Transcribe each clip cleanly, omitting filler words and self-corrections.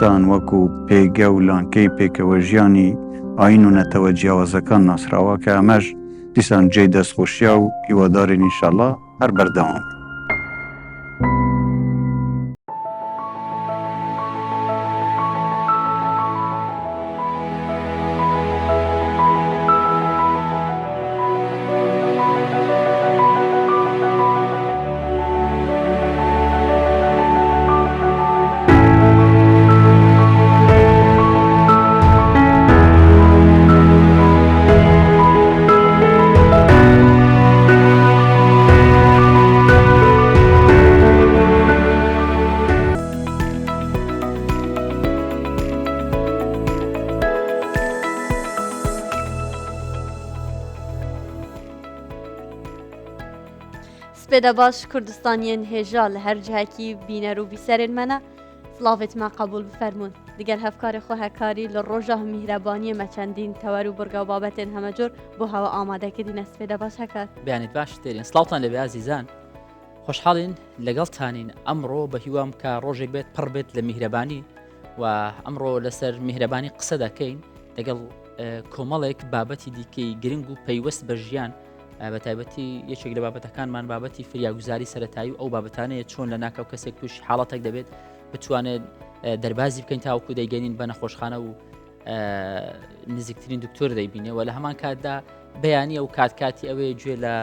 کوردستان وەکو پێگە و لانکەی پێکەوە ژیانی ئاین و نەتەوە جیاوازەکان ناسراوە کە ئەمەش دیسان جێی دەستخۆشیە و هیوادارین ئینشەڵڵا هەر بەردەوام. سپێدا باش کوردستانیên hêja li her cihekî bîner û bîserên me ne slavê me qebûl bifermûn. Diger hevkarê xwe hekarî li roja mîhrebaniyê me çendîn tewer û burga babetên hemecûr بۆ hewa amadekirîne سپێدا باش hekar. بیانیت باش تێرین سلااوان لەبێ ئازیزان خۆشحاڵین لەگەڵتانین ئەمڕۆ بە هیوام کە ڕۆژێک بێت پڕ بێت لە میهرەبانی و ئەمڕۆ لەسەر میهرەبانی قسە دەکەین لەگەڵ کۆمەڵێک بابەتی دیکەی گرنگ و پەیوەست بە ژیان بە تایبەتی یەکێک لە بابەتەکانمان بابەتی فریاگوزاری سەرەتایی و ئەو بابەتانەیە چۆن لە ناکەو کەسێک توش حاڵەتێک دەبێت بتوانێت دەربازی بکەین تاوەکو دەیگەنین بە نەخۆشخانە و نزیکترین دکتۆر دەیبینێەوە لە هەمان کاتدا بەیانی ئەو کاتکاتی ئەوەیە گوێ لە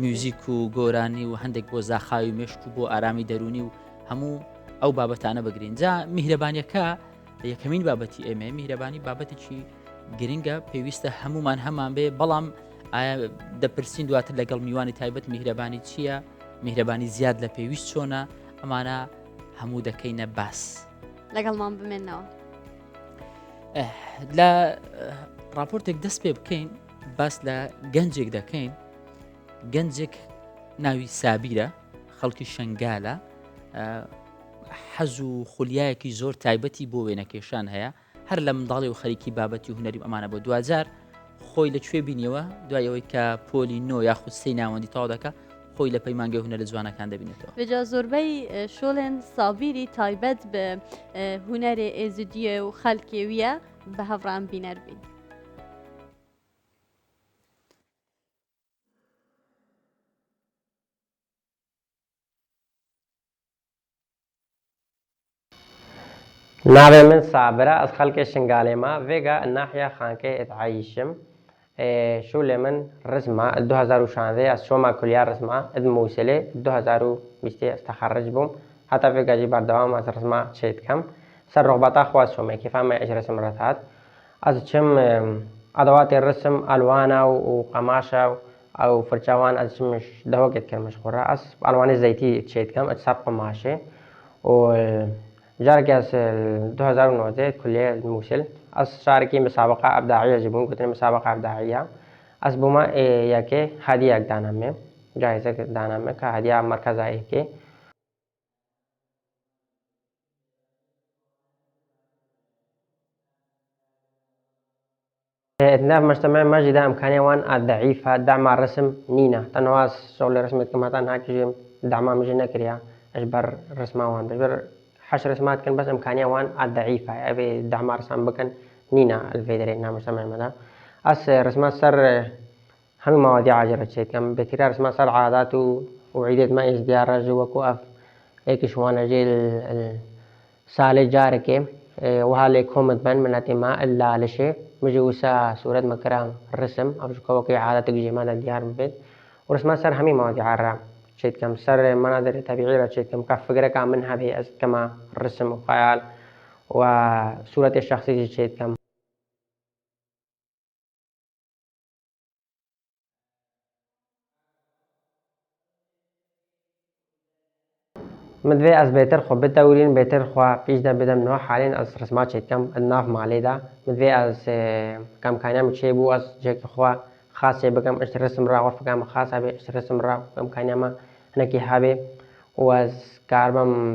میوزیک و گۆرانی و هەندێک بۆ زاخاوی مێشک و بۆ ئارامی دەرونی و هەموو ئەو بابەتانە بگرین جا میهرەبانیەکە یەکەمین بابەتی ئێمە میهرەبانی بابەتێکی گرنگە پێویستە هەمومان هەمان بێ بەڵام ئایا دەپرسین دواتر لەگەڵ میوانی تایبەت میهرەبانی چییە؟ میهرەبانی زیاد لە پێویست چۆنە؟ ئەمانە هەموو دەکەینە باس لەگەڵمان بمێنەوە. لە راپۆرتێک دەست پێ بکەین باس لە گەنجێک دەکەین گەنجێک ناوی سابیرە خەڵکی شنگالە حەز و خولیایەکی زۆر تایبەتی بۆ وێنەکێشان هەیە هەر لە منداڵی و خەریکی بابەتی و هونەری ئەمانە بۆ دوجار خۆی لەکوێ بینیەوە دوایەوەی کە پۆلی نۆ یاخود سەی ناوەندی تاوا دەکە خۆی لە پەیمانگەی هونەر لە جوانەکان دەبینێتەوە. بەجا زۆربەی شۆڵێن سابیری تایبەت بە هونەرێ ئێزیدیە و خەلکێویە بە هەڤڕان بینەر بین. ناوي من صابرة از خلق شنغاليما فيغا الناحية خانكي اتعايشم شو من رسمة 2016 از شوما كلية رسمة اد موسلة 2020 استخرج بوم حتى فيغا جي بردوام از رسمة شيت كم سر رغبتا خواست شوما كيف ما ايش رسم رتات از چم ادوات الرسم الوانا وقماشة او فرشاوان از چمش دهوكت كرمش خورا از الوان الزيتي شيت كم اتصاب قماشة و جاركي از 2019 كلية الموصل از شاركي مسابقة إبداعية جبون كنت مسابقة إبداعية از بوما ياكي هدية دانامي جائزة دانامي كهدية مركزة ياكي اتناف مجتمع مجد إمكانية وان الضعيفة دعم الرسم نينا تنواس شغل رسمة كما تنهاكي دعم مجينا كريا اجبر رسمة وان بجبر حش رسمات كان بس إمكانية وان الضعيفة أبي دعم رسم بكن نينا الفيدري نعم مجتمع ماذا أس رسمات سر هم مواضيع عجرة شيء كم بكرة رسمات سر عادات وعيدة ما إزديار جوا أف إيك شوانا جيل سال جاركة وهالي كومت بن من أتما إلا لشيء مجوسا صورة مكرام الرسم أو شو كوكي عادات جيمانا ديار بيت ورسمات سر همي مواضيع عرام شيء كم سر مناظر طبيعية شيء كم كفكرة كم منها به كما الرسم وخيال وصورة الشخصية شيء كم مدوي از بهتر خو بتورين بهتر خو پیش ده بدم نوع حالين از رسمات شيء كم الناف مالي ده مدوي از كم كانيا مشي بو از جيك خو خاصة بكم اش رسم را غرفة كم خاصة باش رسم را كم كانيا ما هناكي حابي واز كاربم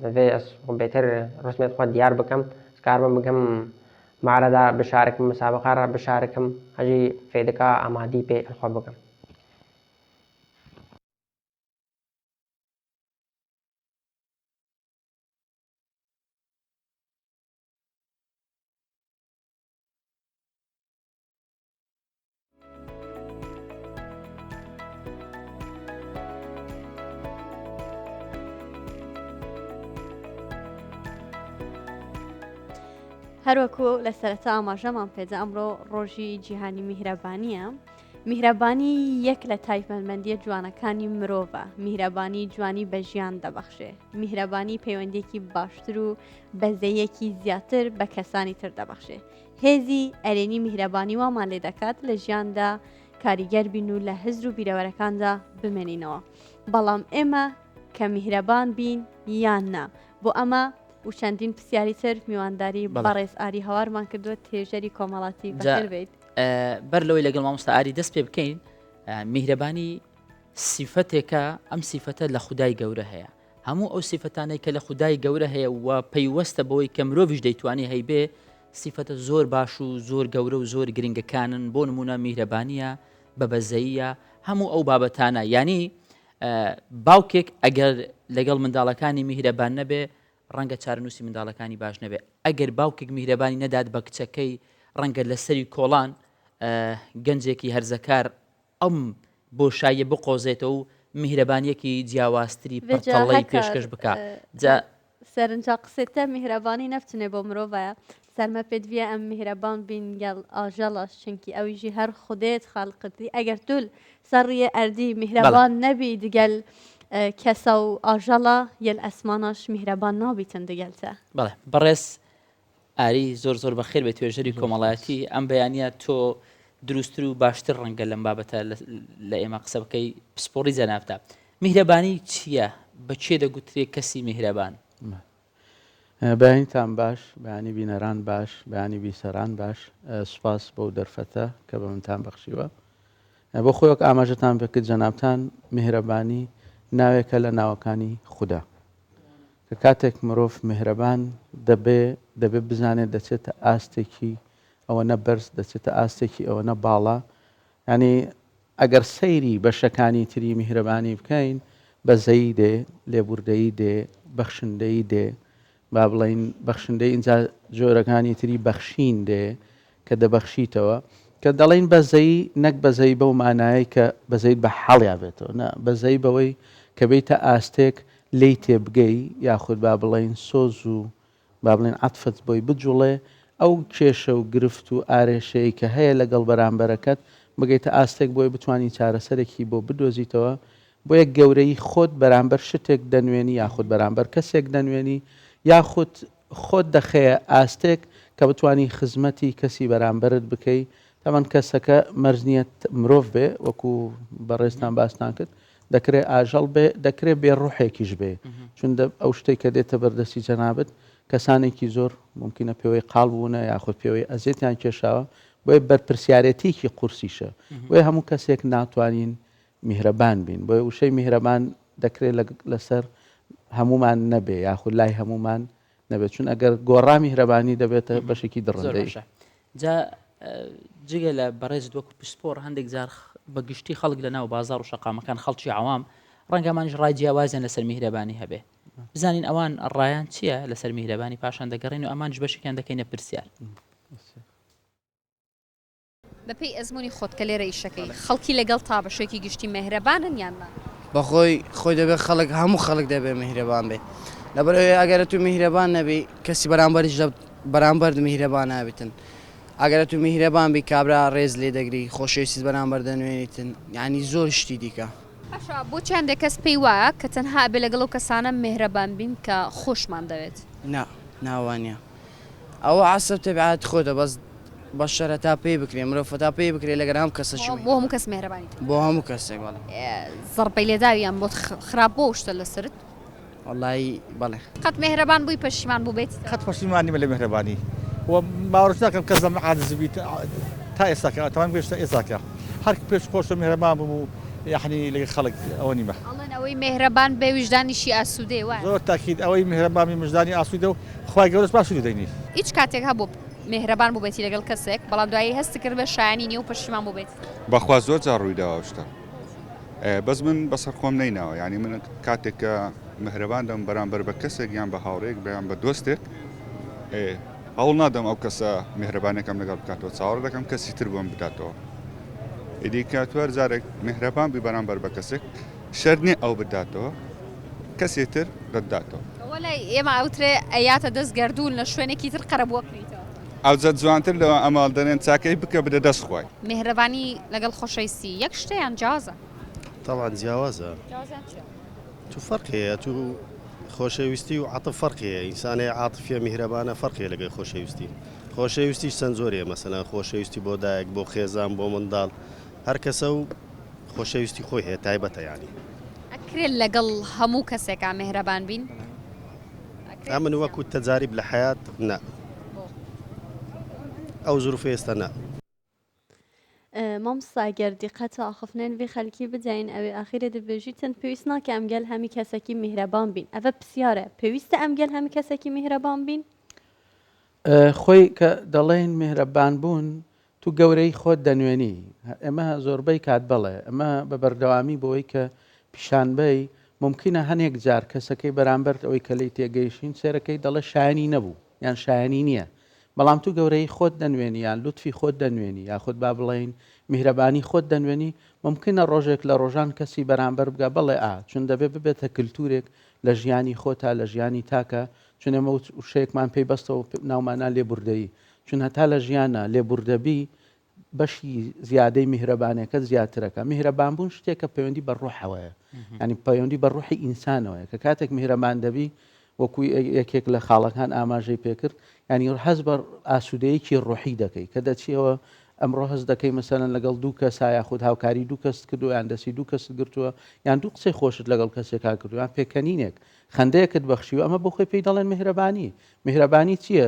مدوي از بهتر رسمات خو ديار بكم كاربم بكم معرض بشارك مسابقة بشاركم هجي فيدكا أمادي بي الخو بكم هەروەکو لە سەرەتا ئاماژەمان پێدا ئەمڕۆ ڕۆژی جیهانی میهرەبانیە. میهرەبانی یەک لە تایبەتمەندیە جوانەکانی مرۆڤە. میهرەبانی جوانی بە ژیان دەبەخشێ. میهرەبانی پەیوەندێکی باشتر و بەزەیەکی زیاتر بە کەسانی تر دەبەخشێ. هێزی ئەرێنی میهرەبانی وامان لێ دەکات لە ژیاندا کاریگەر بین و لە هزر و بیرەوەرەکاندا بمێنینەوە. بەڵام ئێمە کە میهرەبان بین یان نا. بۆ ئەمە و چەندین پرسیاری تر میوانداری بەڕێز ئاری هەوارمان کردووە تێژەری کۆمەڵاتی بەخێر بێت. بەر لەوەی لەگەڵ مامۆستا ئاری دەست پێ بکەین، میهرەبانی سیفەتێکە، ئەم سیفەتە لە خودای گەورە هەیە. هەموو ئەو سیفەتانەی کە لە خودای گەورە هەیە و پەیوەستە بەوەی کە مرۆڤیش دەیتوانی هەیبێ، سیفەتە زۆر باش و زۆر گەورە و زۆر گرنگەکانن. بۆ نمونە میهرەبانیە، بەبەزەییە، هەموو ئەو بابەتانە. یعنی باوکێک ئەگەر لەگەڵ منداڵەکانی میهرەبان نەبێ، ڕەنگە چارەنووسی منداڵەکانی باش نەبێ. ئەگەر باوکێک میهرەبانی نەدات بە کچەکەی، ڕەنگە لەسەری کۆڵان گەنجێکی هەرزەکار ئەم بۆشاییە بقۆزێتەوە و میهرەبانیەکی جیاوازتری پڕتەڵەی پێشکەش بکە. سەرنجا قسێتە میهرەبانی نەفتنێ بۆ مرۆڤایە. سەرمە پێت ویە ئەم میهرەبان بین گەڵ ئاژەڵەش، چونکی ئەویژی هەر خودێت خاڵقتی. ئەگەر تول سەڕیە ئەردی میهرەبان نەبی دگەل کەسە و ئاژەڵە یەل ئەسمانەش میهرەبان نابیتن دگەلتە. بەڵێ بەڕێز ئاری زۆر بەخێر بێت توێژەری کۆمەڵایەتی. ئەم بەیانە تۆ دروستتر و باشتر ڕەنگە لەم بابەتە لە ئێمە قسە بکەی پسپۆڕی جەنابتە. میهرەبانی چییە؟ بەچێ دەگوترێت کەسی میهرەبان؟ بەیانیتان باش، بەیانی بینەران باش، بەیانی بیسەران باش. سوپاس بەو دەرفەتە کە بە منتان بەخشیوە. بۆ خۆیەک ئاماژەتان پێکرد جەنابتان، میهرەبانی ناوێکە لە ناوەکانی خوددا، کە کاتێک مرۆڤ میهرەبان دەبێت بزانێت دەچێتە ئاستێکی ئەوە نە بەرز، دەچێتە ئاستێکی ئەوە نە باڵا. ینی ئەگەر سەیری بەشەکانی تری میهرەبانی بکەین، بەزەیی دێ، لێبوردەیی دێ، بەخشندەیی دێ، با بڵین بەخشندەی ئینجا جۆرەکانی تری بەخشین دێ کە دەبەخشیتەوە، کە دەڵێن بەزەیی نەک بەزەی بەو مانایی کە بەزەیت بە حەڵیا بێتەوە، نە بەزەی بەوەی کە بیتە ئاستێک لی تێبگەی، یاخود با بڵین سۆز و با بڵین عەتفت بۆی بجوڵێ، ئەو کێشە و گرفت و ئارێشەیە کە هەیە لەگەڵ بەرامبەرەکەت بگەیتە ئاستێک بۆی بتوانی چارەسەرێکی بۆ بدۆزیتەوە. بۆ یەک گەورەی خۆت بەرامبەر شتێک دەنوێنی، یاخود بەرامبەر کەسێک دەنوێنی، یاخود خۆت دەخەیە ئاستێک کە بتوانی خزمەتی کەسی بەرامبەرت بکەی. تەمان کەسەکە مەرجنیەت مرۆڤ بێ، وەکو بەڕێستان باستان کرد، دەکرێت ئاژەڵ بێ، دەکرێت بێڕوحێکیش بێ، چون ئەو شتێک کە دێتە بەردەستی جەنابەت کەسانێکی زۆر ممکنە پێوەی قاڵ بوونە، یاخود پێوەی ئەزیێتیان کێشاوە، بۆیە بەرپرسیارەتێکی قورسیشە. بۆیە هەموو کەسێک ناتوانین میهرەبان بین. بۆیە وشەی میهرەبان دەکرێت لەسەر هەمومان نەبێ، یاخود لای هەمومان نەبێت، چون ئەگەر گۆڕا میهرەبانی دەبێتە بەشێکی دڕندەی. جا جگە لە بەڕێز وەکو پسپۆر هەندێک جار بەگشتی خەڵک لە ناو بازار و شەقامەکان خەڵکی عوام ڕەنگەمانش ڕای جیاوازیان لەسەر میهرەبانی هەبێ. بزانین ئەوان ڕایان چییە لەسەر میهرەبانی، پاشان دەگەڕین و ئەمانش بەشێکیان دەکەینە پرسیار. بەپێی ئەزمموی خۆت کە لێرە ئیشەکەی خەڵکی لەگەڵ تا بەشێکی گشتی مەهرەبانن یاننا؟ بەخۆی دەبێت خەڵک هەموو خەڵک دەبێت میهرەبان بێ. لەبەرەوەی ئەگەرە تو میهرەبان نەبی، کەسی بەرامبەریش بەرامبەر میهرەبان نابێتن. ئەگەرە تو میهرەبان بی، کابرا ڕێز لێ دەگری، خۆشەویستیت بەرامبەر دەنوێنیتن، یعنی زۆر شتی دیکە. بۆ چندێک کەس پێی وایە کە تەنها بێ لەگەڵ ئەو کەسانە میهرەبان بین کە خۆشمان دەوێت؟ ناوانە. ئەوە عەسەب تەبیعەت خۆتە، بەس بە شەرەتا پێی بکرێ، مرۆڤ تا پێی بکرێ لەگەر هەم کەسەشی بۆ هەموو کەس میهرەبانی بۆ هەموو کەسێک. بەڵێ زەڕبەی لێداویان بۆ خراپ بۆ شتە لەسرت؟ وەڵی بەڵێ قەت میهرەبان بووی پەشیمان بوو بێت؟ قەت پەشیمانی لە میهرەبانی باوەڕ ناکەم کەس لەم عاجز بیت تا ئێستاکە، تەمان پێشتە ئێستاکە هەر پێش خۆشە میهرەبان بوو، یعنی لەگەڵ خەڵک ئەوە نیمە. ئەڵێن ئەوەی میهرەبان بێ وجدانیشی ئاسوودەیە وایە؟ زۆر تاکید ئەوەی میهرەبانی وجدانی ئاسوودە و خوای گەورەش باشوودی دەینی. هیچ کاتێک هەبوو میهرەبان بوو بێتی لەگەڵ کەسێک، بەڵام دوایی هەستی کرد بە شایانی نیە و پەشیمان بوو بێت؟ بەخوا زۆر جار ڕووی داوە شتە، بەس من بەسەر خۆم نەیناوە. یعنی من کاتێک کە میهرەبان دەم بەرامبەر بە کەسێک یان بە هاوڕێک بەیان بە دۆستێک، هەوڵ نادەم ئەو کەسە میهرەبانەکەم لەگەڵ بکاتەوە، چاوەڕ دەکەم کەسی تر بۆم بداتەوە. ئیدی کاتوار جارێک میهرەبان بی بەرامبەر بە کەسێک، شەر نییە ئەو بداتەوە، کەسێ تر دەداتەوە. وەلای ئێمە ئەوترێ ئەیاتە دەست گەردوون لە شوێنێکی تر قەرەبووە بکەیتەوە. ئەو زە جوانتر لەوە ئەماڵ دەنێن چاکەی بکە بدە دەست خۆی. میهرەبانی لەگەڵ خۆشەویستی یەک شتەیان جیازە. طبعا جیاوازە. تو فەرقەیە تو خۆشەویستی و عاتف فەرقەیە ئینسانەیە عاتفیە میهرەبانە فەرقەیە لەگەڵ خۆشەویستی. خۆشەویستیش چەند زۆرەیە مەسەلەن خۆشەویستی بۆ دایک بۆ خێزان بۆ منداڵ هەر کەسە و خۆشەویستی خۆی هەیە تایبەتە یانی. ئەکرێت لەگەڵ هەموو کەسێکا میهرەبان بین؟ من وەکو تەجاریب لە حیات نا. ئەو ظروف ئێستا نا. مامۆستا ئەگەر دیقەتە ئاخفتنێن وێ خەلکی بدەین ئەوێ ئاخیرە دەبێژیتن پێویست ناکە ئەمگەل هەمی کەسێکی میهرەبان بین ئەvە پرسیارە پێویستە ئەمگەل هەمی کەسێکی میهرەبان بین؟ خۆی کە دەڵێن میهرەبان بوون تو گەورەی خۆت دەنوێنی ئەمە زۆربەی کات بڵێ ئەمە بە بەردەوامی بۆی کە پیشانبەی ممکنە هەنێک جار کەسەکەی بەرامبەر ئەوەی کە لی تێگەیشتین سێرەکەی دەڵێ شایانی نەبوو یان شایانی نییە بەڵام تو گەورەی خۆت دەنوێنی یان لوتفی خۆت دەنوێنی یاخود با بڵێن میهرەبانی خۆت دەنوێنی ممکنە ڕۆژێک لە ڕۆژان کەسی بەرامبەر بگە بڵێ چون دەبێت ببێتە کللتورێک لە ژیانی خۆتا لە ژیانی تاکە چون ئەمە شەیەکمان پێیبەستەوە ناومانە لێبوردەیی چون هەتا لە ژیانە لێبوردەبی بەشی زیادەی میهرەبانەکە زیاترەکە میهرەبانبوون شتێکە پەیوەندی بە ڕوحەوەیە ینی پەیوەندی بە ڕوحی ئینسانەوەیە کە کاتێک میهرەبان دەبی وەکوی یەکێک لە خاڵەکان ئاماژەی پێکرد ینی هەز بە ئاسوودەیەکی ڕوحی دەکەی کە دەچیەوە ئەمڕۆ هەز دەکەی مەسەرەن لەگەڵ دوو کەس یاخود هاوکاری دوو کەس کردو یان دەستی دوو کەس گرتووە یان دوو قسەی خۆشت لەگەڵ کەسێکا کردو یان پێکەنینێک خەندەیەکت بەخشیوە ئەمە بۆ خۆی پێی دەڵێن میهرەبانی میهرەبانی چییە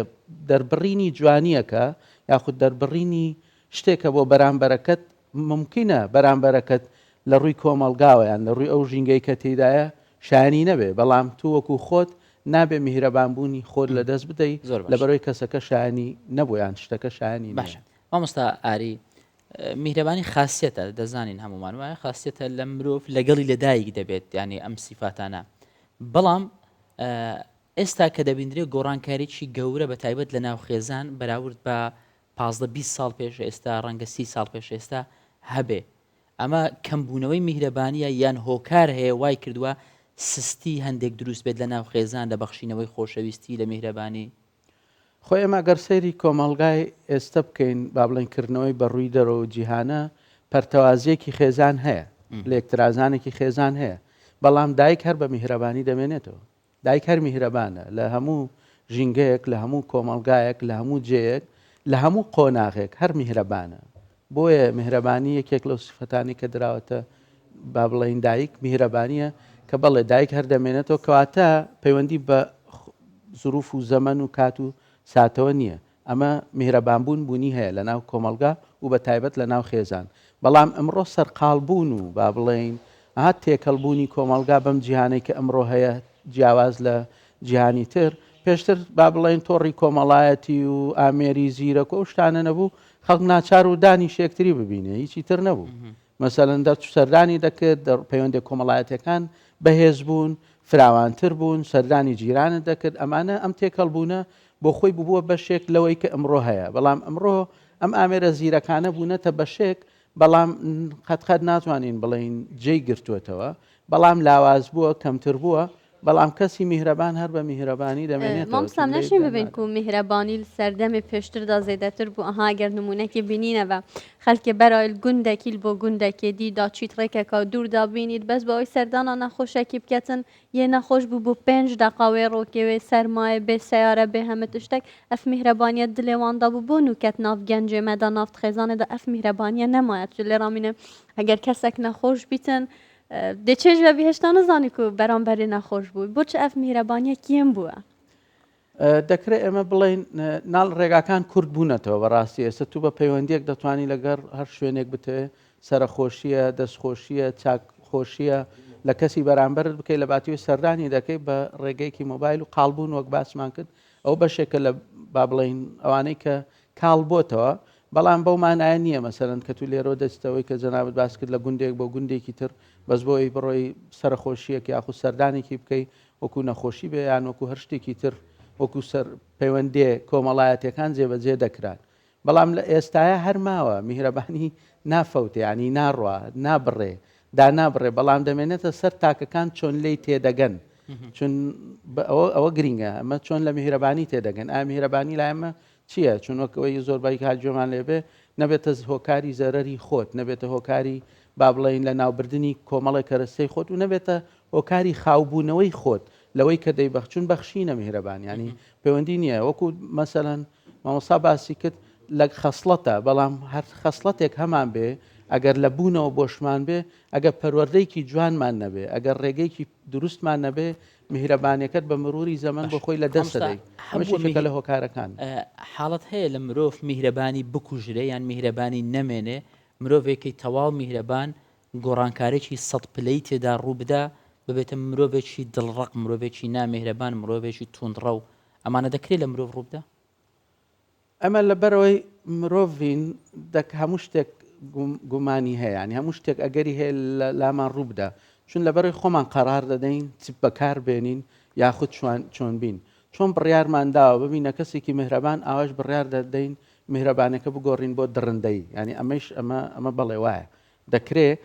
دەربڕینی جوانیەکە یاخود دەربڕینی شتێکە بۆ بەرامبەرەکەت ممکنە بەرامبەرەکەت لە ڕووی کۆمەلگاوە یان لە ڕووی ئەو ژینگەی کە تێدایە شایانی نەبێ بەڵام تو وەکو خۆت نابێ میهرەبانبوونی خۆت لە دەست بدەیت لەبەرەوەی کەسەکە شایانی نەبوو یان شتەکە شایانی باشە مامۆستا ئاری میهرەبانی خاصیەتە دەزانین هەمومان وایە خاصیەتە لە مرۆڤ لەگەڵی لەدایک دەبێت ینی ئەم سیفاتانە بەڵام ئێستا کە دەبیندرێت گۆڕانکاریی گەورە بە تایبەت لە ناو خێزان بەراورد بە 15-20 ساڵ پێش ئێستا ڕەنگە 30 ساڵ پێش ئێستا هەبێ ئەمە کەمبوونەوەی میهرەبانیە یان هۆکار هەیە وای کردووە سستی هەندێک دروست بێت لە ناو خێزان لە بەخشینەوەی خۆشەویستی لە میهرەبانی خۆی ئێمە گەر سەیری کۆمەلگای ئێستا بکەین با بڵێنکردنەوەی بەڕووی دەرەوە جیهانە پەرتەوازیەکی خێزان هەیە لە یەکترازانێکی خێزان هەیە بەڵام دایک هەر بە میهرەبانی دەمێنێتەوە دایک هەر میهرەبانە لە هەموو ژینگەیەک لە هەموو کۆمەلگایەک لە هەموو جەیەک لە هەموو قۆناغێک هەر میهرەبانە بۆیە میهرەبانی یەکێک لەو سفتانی کە دراوەتە با بڵێن دایک میهرەبانیە کە بەڵێ دایک هەر دەمێنێتەوە کەواتە پەیوەندی بە زروف و زەمەن و کات و ساتەوە نییە ئەمە میهرەبانبوون بوونی هەیە لە ناو کۆمەلگا و بە تایبەت لە ناو خێزان بەڵام ئەمڕۆ سەرقاڵبوون و با بڵێن هات تێکەڵبوونی کۆمەلگا بەم جیهانەی کە ئەمڕۆ هەیە جیاواز لە جیهانی تر پێشتر با بڵێن تۆڕی کۆمەڵایەتی و ئامێری زیرەک و شتانە نەبوو خەڵک ناچار و دانی شێکتری ببینێ هیچی تر نەبوو مەسەلەن سەردانی دەکرد پەیوەندی کۆمەڵایەتەکان بەهێز بوون فراوانتر بوون سەردانی جیرانت دەکرد ئەمانە ئەم تێکەڵبوونە بۆ خۆی ببووە بەشێک لەوەی کە ئەمڕۆ هەیە بەڵام ئەمڕۆ ئەم ئامێرە زیرەکانە بوونەتە بەشێک بەڵام قەت ناتوانین بڵێن جێی گرتووەتەوە بەڵام لاواز بووە کەمتر بووە بەڵام کەسی میهرەبان هەر بە میهرەبانی دەمێنێت مامۆستا نەشین ببین و میهرەبانی سەردەمی پێشتردا زێدەتر بوو ئەها گەر نمونەکی بینینەوە خەلکێ بەرایل گوندێکیل بۆ گوندێکێدی دا چیت ڕێکێکە دووردا بینیت بەس بەوەی سەردانە نەخۆشێکی بکەتن یە نەخۆش بوو بۆ 5 دقاوێ ڕۆکێوێ سەرمایە بێ سیارە بێ هەمە تشتێک ئەف میهرەبانیە دلێواندا بوو بۆ نوکەت ناف گەنجێ مەدا نافت خێزانێدا ئەف میهرەبانیە نەمایەت لێرامینە ئەگەر کەسێک نەخۆش بیتن دەچێژ بە بهێشتا نزانی و بەرامبەری نەخۆش بوو بۆ چ ئەف میهرەبانیە کێم بووە دەکرێت ئێمە بڵێن ناڵ ڕێگاکان کورد بوونەتەوە بەڕاستی ئێستا تو بە پەیوەندیەک دەتوانی لەگەر هەر شوێنێک بتێ سەرخۆشیە دەستخۆشیە چاکخۆشیە لە کەسی بەرامبەرت بکەیت لە باتیوی سەردانی دەکەی بە ڕێگەیەکی مۆبایل و قاڵبوون وەک باسمان کرد ئەو بەشێکە لە با بڵێن ئەوانەی کە کاڵ بۆتەوە بەڵام بەو مانایە نییە مەسەرەن کە تو لێرۆ دەستەوەی کە جەنابەت باس کرد لە گوندێک بۆ گوندێکی تر بەس بۆی بڕۆی سەرخۆشیەک یاخود سەردانێکی بکەی وەکو نەخۆشی بێ یان وەکو هەر شتێکی تر وەکو سەر پەیوەندێ کۆمەڵایەتەکان جێبەجێ دەکران بەڵام لە ئێستاە هەرماوە میهرەبانی نافەوتێ ینی ناڕوا نابڕێ نابڕێ بەڵام دەمێنێتە سەر تاکەکان چۆن لی تێدەگەن چون ئەوە گرینگە ئەمە چۆن لە میهرەبانی تێدەگەن ئا میهرەبانی لای ئەمە چییە چونەوەی زۆربایی هاجۆمان لێبێ نەبێتە هۆکاری زەرەری خۆت نەبێتە هۆکاری با بڵین لە ناوبردننی کۆمەڵی کەرەستەی خۆت و نەبێتە هۆکاری خاوبوونەوەی خۆت لەوەی کە دەیبەخچون بەخشینە میهرەبان ینی پەیوەندی نییە وەکو مەسەەن مامۆسا باسی کرد لە خەسڵەتە بەڵام هەر خەسڵەتێک هەمان بێ ئەگەر لە بوونەوە بۆشمان بێ ئەگەر پەروەردەیەکی جوانمان نەبێ ئەگەر ڕێگەیەکی دروستمان نەبێ میهرەبانەکەت بە مروری زەمن بۆ خۆی لە دەست دەدەیت هەمشتێکە لە هۆکارەکان حاڵەت هەیە لە مرۆڤ میهرەبانی بکوژرێ یان میهرەبانی نەمێنێ مرۆڤێکی تەواو میهرەبان گۆڕانکارێکی سەد پلەی تێدا ڕوو بدا ببێتە مرۆڤێکی دڵڕق مرۆڤێکی نامێهرەبان مرۆڤێکی توندڕە و ئەمانە دەکرێت لە مرۆڤ ڕووبدا ئەمە لەبەرەوەی مرۆڤین هەموو شتێک گومانی هەیە ینی هەموو شتێک ئەگەری هەیە لامان ڕووبدا چون لەبەرەوەی خۆمان قەرار دەدەین چ بەکار بێنین یاخود چۆن بین چۆن بڕیارمان داوە ببینە کەسێکی میهرەبان ئاواش بڕیار دەدەین میهرەبانەکە بگۆڕین بۆ دڕندەی ینی ئەمە بەڵێ وایە دەکرێت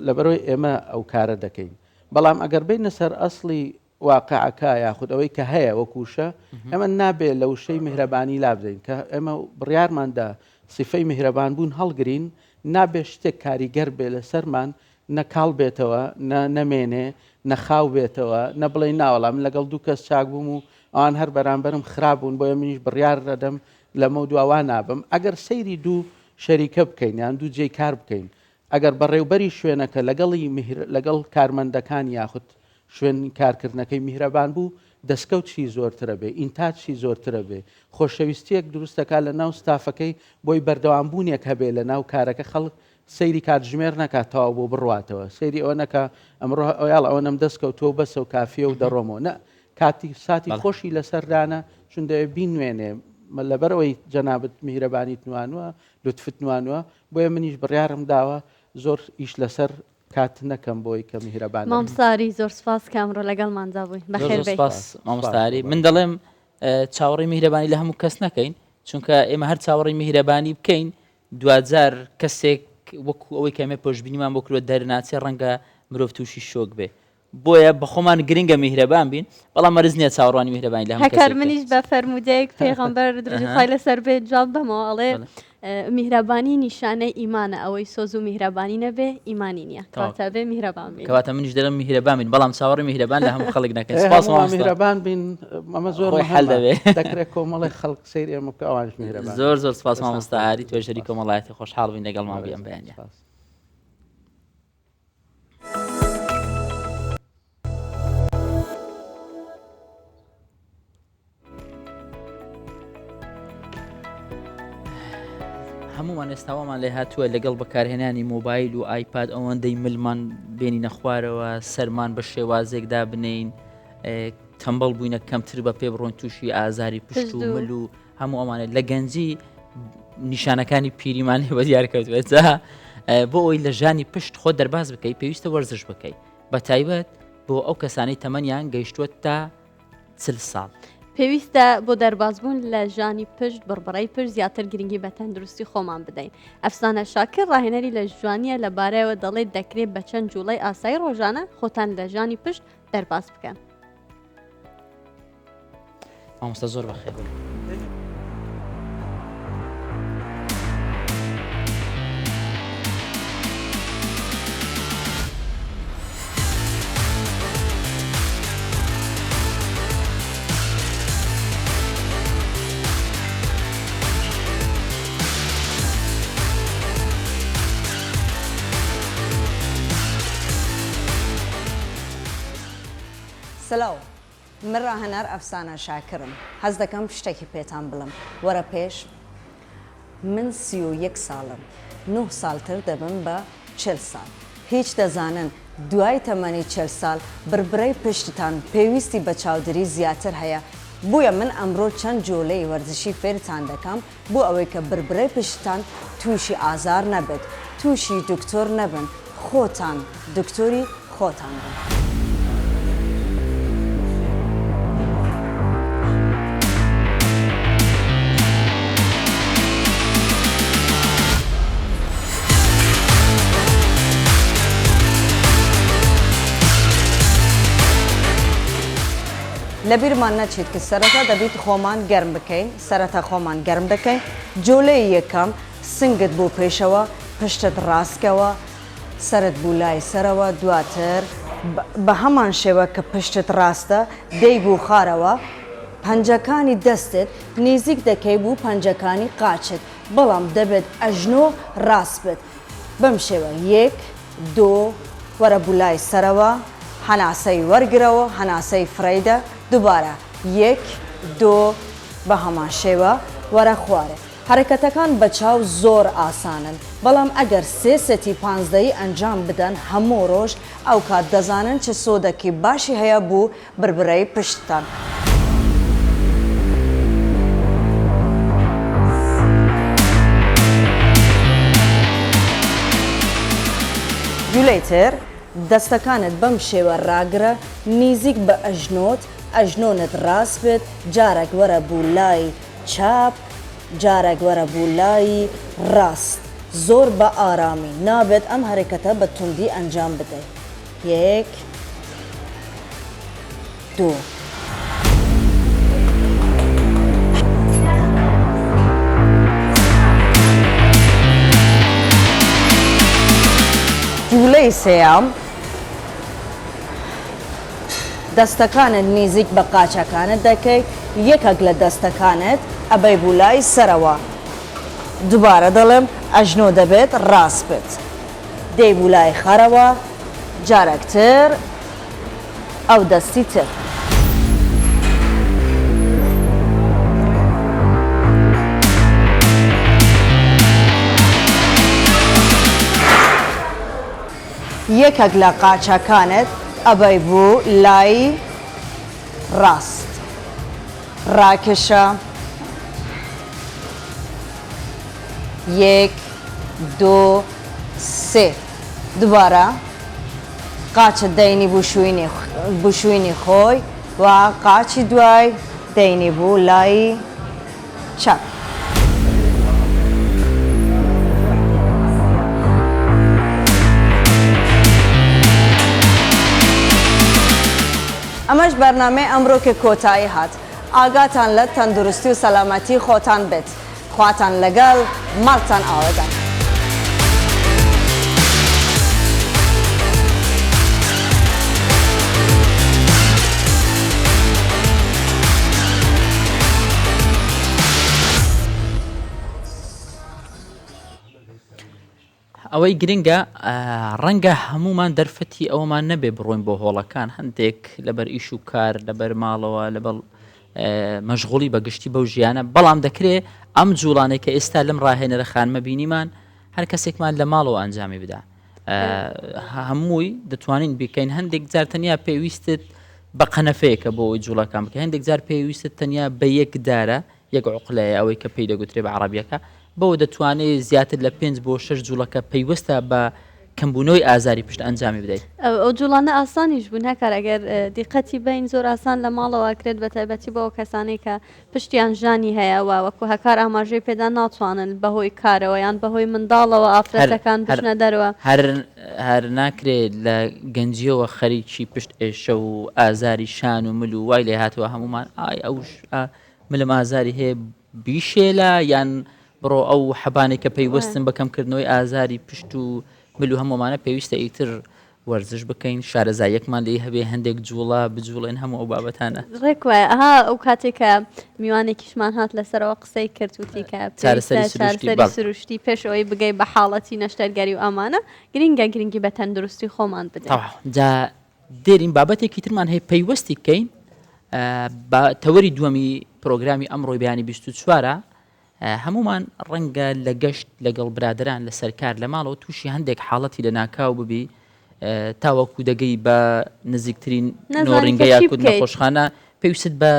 لەبەرەوەی ئێمە ئەو کارە دەکەین بەڵام ئەگەر بینە سەر ئەسڵی واقعەکە یاخود ئەوەی کە هەیە وەکوشە ئەمە نابێت لە وشەی میهرەبانی لابدەین کە ئێمە بڕیارماندا سیفەی میهرەبان بوون هەڵگرین نابێت شتێک کاریگەر بێ لە سەرمان نەکاڵ بێتەوە نەمێنێ نەخاو بێتەوە نەبڵێ ناوەڵام لەگەڵ دوو کەس چاک بووم و ئەوان هەر بەرامبەرم خراپبوون بۆیە منیش بڕیار دەدەم لەمە دواوا نابم ئەگەر سەیری دوو شەریکە بکەین یان دوو جێی کار بکەین ئەگەر بەڕێوبەری شوێنەکە لەگەڵ کارمەندەکان یاخود شوێن کارکردنەکەی میهرەبان بوو دەستکەوتشی زۆرترە بێ ئینتاچی زۆرترە بێ خۆشەویستیەک دروستەکە لە ناو ستافەکەی بۆی بەردەوامبوونیەک هەبێ لە ناو کارەکە خەڵک سەیری کاتژمێر نەکاتەوە بۆ بڕواتەوە سەیری ئەوە نەکە ئەمڕۆ ئەویاڵ ئەوە نەم دەستکەوتەوە بەسە و کافیە و دەڕۆمەوە نە کاتی ساتی خۆشی لەسەردانە چون دەوێ بینوێنێ لەبەرەوەی جەنابەت میهرەبانیت نوانوە لوتفت نوانوە بۆیە منیش بڕیارم داوە زۆر ئیش لەسەر کات نەکەم بۆی کە میهرەبان مامۆستاری زۆر سپاس کامڕۆ لەگەڵماندا بووین بەخێر بێی مامۆستاری من دەڵێم چاوەڕی میهرەبانی لە هەموو کەس نەکەین چونکە ئێمە هەر چاوەڕی میهرەبانی بکەین دوجار کەسێک وەکو ئەوەی کەمێ پۆشببینیمان بۆ کردوە دەرناچێ ڕەنگە مرۆڤ تووشی شۆک بێ بۆیە بە خۆمان گرنگە میهرەبان بین بەڵام مەرز نییە چاوەڕوانی میهرەبانی لە هەکار منیش بە فەرمودەیەک پێغەمبەر درۆژخوای لەسەر بێت جواب بەمەوە ئەڵێ میهرەبانی نیشانەی ئیمانە ئەوەی سۆز و میهرەبانی نەبێ ئیمانی نییە کاتە بێ میهرەبان بین کەواتە منیش دەڵێم میهرەبان بین بەڵام چاوەڕی میهرەبان لە هەموو خەڵک نەکەن سپاس میهرەبان بین ئەمە زۆر حەل دەبێت دەکرێت کۆمەڵی خەڵک سەیری ئەمە بکە ئەوانش میهرەبان زۆر سپاس مامۆستا هاری توێژەری کۆمەڵایەتی خۆشحاڵ بین لەگەڵمان بیان بەیانە هەمومان ئێستاوامان لێ هاتووە لەگەڵ بەکارهێنانی مۆبایل و ئایپاد ئەوەندەی ملمان بێنی نەخوارەوە سەرمان بە شێوازێکدا بنین تەمبەڵ بووینە کەمتر بە پێ بڕۆین تووشی ئازاری پشت و مل و هەموو ئەمانە لە گەنجی نیشانەکانی پیریمان لێ بە دیارکەوتوێت بۆ ئەوی لە ژانی پشت خۆ دەرباز بکەی پێویستە وەرزش بکەی بە تایبەت بۆ ئەو کەسانی تەمەنیان گەیشتووە تا 40 ساڵ پێویستە بۆ دەربازبوون لە ژانی پشت بڕبڕی پشت زیاتر گرنگی بە تەندروستی خۆمان بدەین ئەفسانە شاکر ڕاهێنەری لە ژوانیە لەبارەیەوە دەڵێت دەکرێت بە چەند جوڵەی ئاسایی ڕۆژانە خۆتان لە ژانی پشت دەرباز بکەن مامۆستا زۆر بەخێر سلام من ڕاهەنەر ئەفسانە شاکرم هەز دەکەم شتێکی پێتان بڵم وەرە پێش من 31 ساڵم 9 ساڵتر دەبم بە 40 ساڵ هیچ دەزانن دوای تەمەنی 40 ساڵ بربرەی پشتتان پێویستی بە چاودێری زیاتر هەیە بووە من ئەمڕۆ چەند جۆلەی وەرزشی فێرتان دەکەم بۆ ئەوەی کە بربرەی پشتتان تووشی ئازار نەبێت تووشی دکتۆر نەبن خۆتان دکتۆری خۆتان بن. لە بیرمان نەچیت کە سەرەتا دەبیت خۆمان گەرم بکەین سەرەتا خۆمان گەرم دەکەین جۆلەی یەکەم سنگت بوو پێشەوە پشتت ڕاستکەوە سرت بوو لای سەرەوە دواتر بە هەمان شێوە کە پشتت ڕاستە دەی بوو خارەوە پەنجەکانی دەستت نزیک دەکەی بوو پەنجەکانی قاچت بەڵام دەبێت ئەژنۆ ڕاست بێت بەم شێوە 1 2 وەرە بوو لای سەرەوە هەناسەی وەرگرەوە هەناسەی فرەیدە دووبارە 1 2 بە هەمان شێوە وەرە خوارە حرەکەتەکان بە چاو زۆر ئاسانن بەڵام ئەگەر 3 سەتی 15 ئەنجام بدەن هەموو ڕۆژ ئەو کات دەزانن چه سۆدەکی باشی هەیە بوو بربرەی پشتتان. جولەیتر دەستەکانت بەم شێوە ڕاگرە نزیک بە ئەژنۆت ئەژنۆنت ڕاست بێت جارێک وەرە بوو لای چاپ جارێک وەرە بوو لای ڕاست زۆر بە ئارامی نابێت ئەم هەرەکەتە بە توندی ئەنجام بدەیت 1 2 جولەی سێیام دەستەکانت نزیک بە قاچەکانت دەکەیت یەکێک لە دەستەکانت ئەبەی بوو لای سەرەوە دووبارە دەڵێم ئەژنۆ دەبێت ڕاست بێت دەی بوو لای خەرەوە جارێکتر ئەو دەستی تر یەکێک لە قاچەکانت ئەبەی بوو لای ڕاست ڕاکێشە 1 2 3 دووبارە قاچت دەینی بوشوینی خۆی و قاچی دوای دەینی بوو لای چاپ ئەمەش بەرنامەی ئەمڕۆکە کۆتایی هات ئاگاتان لە تەندروستی و سەلامەتی خۆتان بێت خواتان لەگەڵ ماڵتان ئاوەدان ئەوەی گرنگە ڕەنگە هەمومان دەرفەتی ئەومان نەبێ بڕۆین بۆ هۆڵەکان هەندێک لەبەر ئیش و کار لەبەر ماڵەوە لەبەر مەشغوڵی بەگشتی بەو ژیانە بەڵام دەکرێت ئەم جوڵانێک کە ئێستا لەم ڕاهێنەرە خانمە بینیمان هەر کەسێکمان لە ماڵەوە ئەنجامی بدا هەمووی دەتوانین بیکەین هەندێک جار تەنیا پێویستت بە قەنەفەیەکە بۆ ئەوی جوڵەکان بکە هەندێک جار پێویستت تەنیا بە یەک دارە یەک عوقلەیە ئەوەی کە پێی دەگوترێت بە عەرەبیەکە بەوە دەتوانێت زیاتر لە 5 بۆ 6 جوڵەکە پەیوەستە بە کەمبوونەوەی ئازاری پشت ئەنجامی بدەیت ئەو جوڵانە ئاسانیش بوون هەکار ئەگەر دیقەتی بین زۆر ئاسان لە ماڵەوە کرێت بە تایبەتی بەوە کەسانی کە پشتیان ژانی هەیەەوە وەکو هەکار ئاماژەی پێدا ناچوانن بەهۆی کارەوە یان بەهۆی منداڵەوە ئافرەتەکان بشنە دەرەوە هەر ناکرێت لە گەنجیەوە خەریکی پشت ئێشە و ئازاری شان و مل و وای لێ هاتووە هەمومان ئای ئەوش ملم ئازاری هەیە بیشێلە یان بڕۆ ئەو حەبانێک کە پەیوەستن بەکەمکردنەوەی ئازاری پشت و مل و هەمومانە پێویستە ئیتر وەرزش بکەین شارەزایەکمان لێ هەبێ هەندێک جوڵە بجوڵێن هەموو ئەو بابەتانە ڕێک وایە ئەها ئەو کاتێک کە میوانێکیشمان هات لەسەرەوە قسەی کردوتی کە چارەسەری سروشتی پێش ئەوەی بگەی بە حاڵەتی نەشتەرگەری و ئامانە گرنگی بە تەندروستی خۆمان بدەین جا دێرین بابەتێکی ترمان هەیە پەیوەستی بکەین بە تەوەری دووەمی پرۆگرامی ئەمڕۆی بەیانی 24 هەمومان ڕەنگە لە گەشت لەگەڵ برادران لە سەرکار لە ماڵەوە تووشی هەندێک حاڵەتی لە ناکاو ببی تاوەکو دەگەی بە نزیکترین نۆڕینگە یاکوت نەخۆشخانە پێویست بە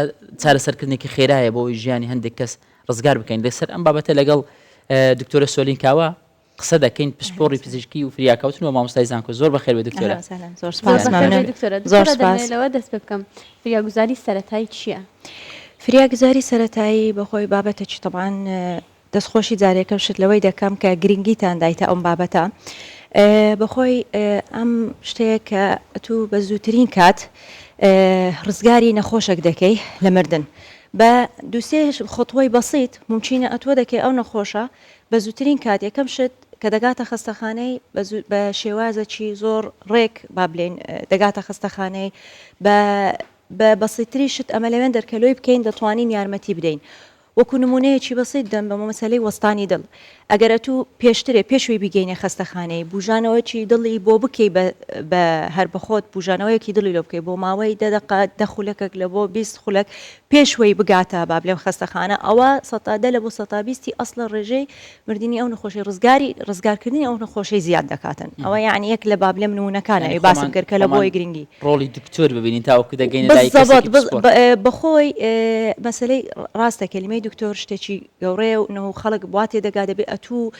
چارەسەرکردنێکی خێرایە بۆ ژیانی هەندێک کەس ڕزگار بکەین لەسەر ئەم بابەتە لەگەڵ دکتۆرە سۆلینکاوە قسە دەکەین پشتپۆڕی پزیشکی و فریاکەوتن و مامۆستای زانکۆ زۆر بەخێر بێ دکتۆرە لەوە دەست پێ بکەم فریاگوزاری سەرەتایی چییە؟ فریاگوزاری سەرەتایی بەخۆی بابەتێکی تەبان دەستخۆشی جارێکە شت لەوەی دەکەم کە گرنگیتان دایتە ئەم بابەتە بەخۆی ئەم شتەیە کە تو بە زووترین کات ڕزگاری نەخۆشێک دەکەی لە مردن بە دووسێ خۆتوەی بەسیط ممکنە ئەتوە دەکەی ئەو نەخۆشە بە زووترین کات یەکەم شت کە دەگاتە خستەخانەی بە شێوازەکی زۆر ڕێک با بڵێن دەگاتە خستەخانەی بە بەسیتری شت ئەمە لەوێن دەرکەلۆی بکەین دەتوانین یارمەتی بدەین وەکو نمونەیەکی بەسیط دەم بە مەسەلەی وەستانی دڵ ئەگەرە تو پێشترێ پێشوی بگەینە خستەخانەی بژانەوەیکی دڵی بۆ بکەی بە هەر بەخۆت بژانەوەیەکی دڵی لۆ بکەی بۆ ماوەی دە خولەکەک لە بۆ 20 خولەک پێشوەی بگاتە با بڵێم خستەخانە ئەوە 100 لە بۆ 120 ئەسڵە ڕێژەی مردنی ئەو نەخۆشی ڕزگارکردنی ئەو نەخۆشی زیاد دەکاتن ئەوە یعنی یەک لە با بڵێم نمونونەکانە باسم کرد کە لە بۆی گرنگی ڕۆڵی دکتۆر ببینین تاوەکو دەگەینە بەخۆی مەسلەی ڕاستە کلمەی دکتۆر شتێکی گەورەیە و خەڵک بواتێ دەگا دەبێت ئەتوو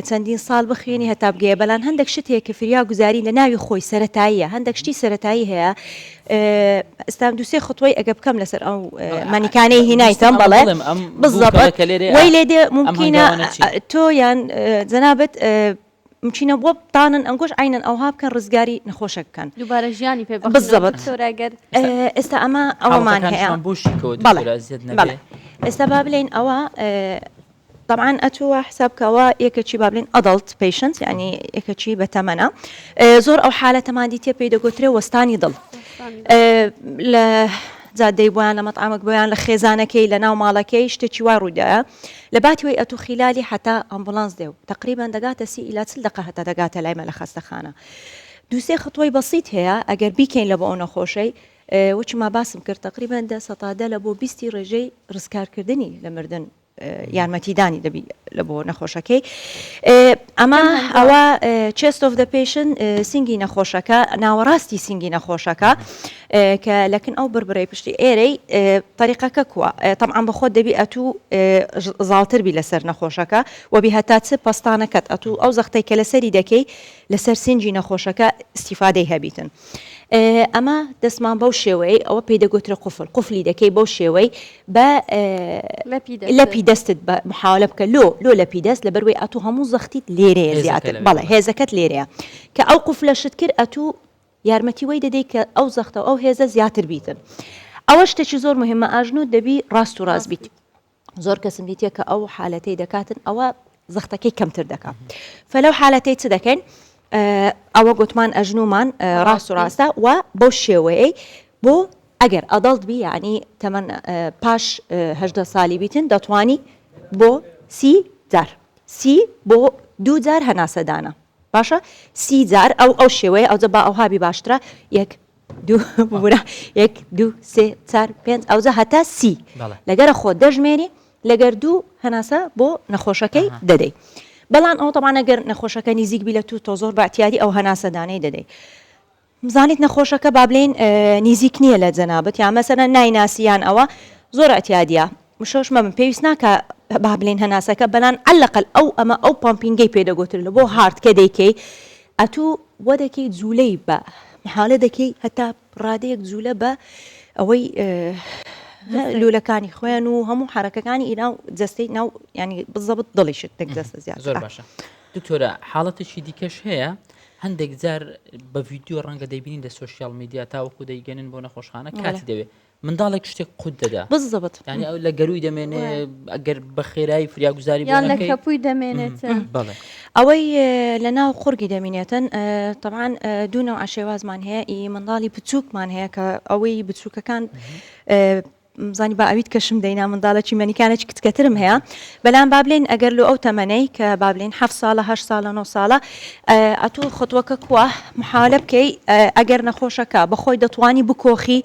چەندین ساڵ بخوێنی هەتا بگەیە بەلان هەندێک شتێک کە فریا گوزاری لە ناوی خۆی سەرەتاییە هەندێک شتی سەرەتایی هەیە ئێستام دووسێ خۆتۆی ئەگە بکەم لەسەر ئەو مانیکانەی هینایتەم بەڵێ بزەبەت وەی لێدێ ممکنە تۆ یان جەنابەت ممکنە بۆ بتانن ئەنگۆش عینەن ئەوها بکەن ڕزگاری نەخۆشە بکەن دووبارە ژیانی پێ بزەبەت ئێستا ئەمە ئەوەمان هەیە ئێستا با بڵێن ئەوە طبعا ئەتووە حسابکەوە یەکەچی با بڵێن ئەدڵت پیشنت یعنی یەکەچی بەتەمەنە زۆر ئەو حالەتەماندی تێ پێی دەگوترێ وەستانی دڵ لە زادەی بۆیان لە مەطعامک بۆیان لە خێزانەکەی لە ناو ماڵەکەی شتێکی وا ڕوودایە لە باتی ئەتو خیلالی حتا ئەمبولانس دێ و تقریبان دەگاتە 30 إلى 40 دقیقە هەتا دەگاتە لایمە لە خەستەخانە دووسێ خطوەی بەسیط هەیە ئەگەر بیکەین لە بۆ ئەو نەخۆشەی وچ ما باسم کرد تقریبان 100 لە بۆ 20 ڕێژەی ڕزگارکردنی لە مردن یارمەتیدانی دەبی لە بۆ نەخۆشەکەی ئەمە ئەوە chest of the patient سینگی نەخۆشەکە ناوەڕاستی سینگی نەخۆشەکە کە لەکن ئەو بربڕی پشتی ئێرەی طریقەکە کووە طبعاً بەخۆت دەبی ئەتوو زاڵتر بی لەسەر نەخۆشەکە وەبی هەتا چ پەستانەکەت ئەتوو ئەو زەختەی کە لەسەری دەکەی لەسەر سینجی نەخۆشەکە استیفادەی هەبیتن ئەمە دەستمان بەو شێوەی ئەوە پێی دەگوترە قفلی دەکەی بەو شێوەی بە لەپی دەستت بە محاولە بکە لۆ لەپی دەست لە بەروێ ئەتوو هەموو زەختیت لێرەیە زیاتر بەڵێ هێزەکەت لێرەیە کە ئەو قفلە شت کرد ئەتوو یارمەتی وەی دەدەی کە ئەو زەختە ئەو هێزە زیاتر بیتن ئەوە شتێکی زۆر مهمە ئاژنوت دەبی ڕاست و ڕاست بیت زۆر کەسم دیتە کە ئەو حالەتەی دەکاتن ئەوە زەختەکەی کەمتر دەکات فلەو حالەتەی چ دەکەین ئەوە گوتمان ئەژنومان ڕاست و ڕاستە و بۆ شێوەیە بۆ ئەگەر ئەدەڵت بی یعنی تەمەن پاش 18 ساڵی بیتن دەتوانی بۆ 30 جار بۆ 2 جار هەناسەدانە باشە 30 جار ئەو شێوەیە ئەوجە با ئەو هابی باشترە 1 2 1 2 3 4 5 ئەوجە هەتا 30 لەگەرە خۆ دەژمێری لەگەر 2 هەناسە بۆ نەخۆشەکەی دەدەی بەڵام ئەو طبعا ئەگەر نەخۆشەکە نزیک بی لە تۆ زۆر باعتیادی ئەو هەناسەدانەی دەدەی مزانیت نەخۆشەکە با بڵێن نزیک نییە لە جەنابەت یا مەسەرەن نایناسییان ئەوە زۆر ئەتیادیە مشۆش مەمن پێویست ناکە با بڵێن هەناسەکە بەلان ئەلەقل ئەو پامپینگەی پێدەگوتر لە بۆ هارد کە دەیکەی ئەتوو وە دەکەی جوولەی بە محاڵە دەکەی هەتا ڕادەیەک جوولە بە ئەوەی لولەکانی خۆیان و هەموو حرەکەکانی ئینا و جەستەی ناو ینی بزەبت دڵیشت تێک جەستە زیاد زۆر باشە دکتۆرە حاڵەتێکی دیکەش هەیە هەندێک جار بە ڤیدیۆ ڕەنگە دەیبینین لە سوشیال میدیا تاوەکو دەیگەنن بۆ نەخۆشخانە کاتی دەوێت منداڵێک شتێک قوت دەدا بزەبت ینی ئەو لە گەروی دەمێنێ ئەگەر بە خێرایی فریاگوزاری یان لە کەپووی دەمێنێت بەڵێ ئەوەی لە ناو قورگی دەمێنێتن طبعاً دوو نەوع عشێوازمان هەیە ئی منداڵی بچووکمان هەیە کە ئەوەی بچووکەکان زانی با ئەویت کەشم دەینا منداڵەکی مەنیکانێکی کچکەترم هەیە بەلام با بڵێن ئەگەر لە ئەو تەمەنەی کە با بڵێن 7 ساڵە 8 ساڵە 9 ساڵە ئەتوو خۆتوەکە کووە محاولە بکەی ئەگەر نەخۆشەکە بەخۆی دەتوانی بکۆخی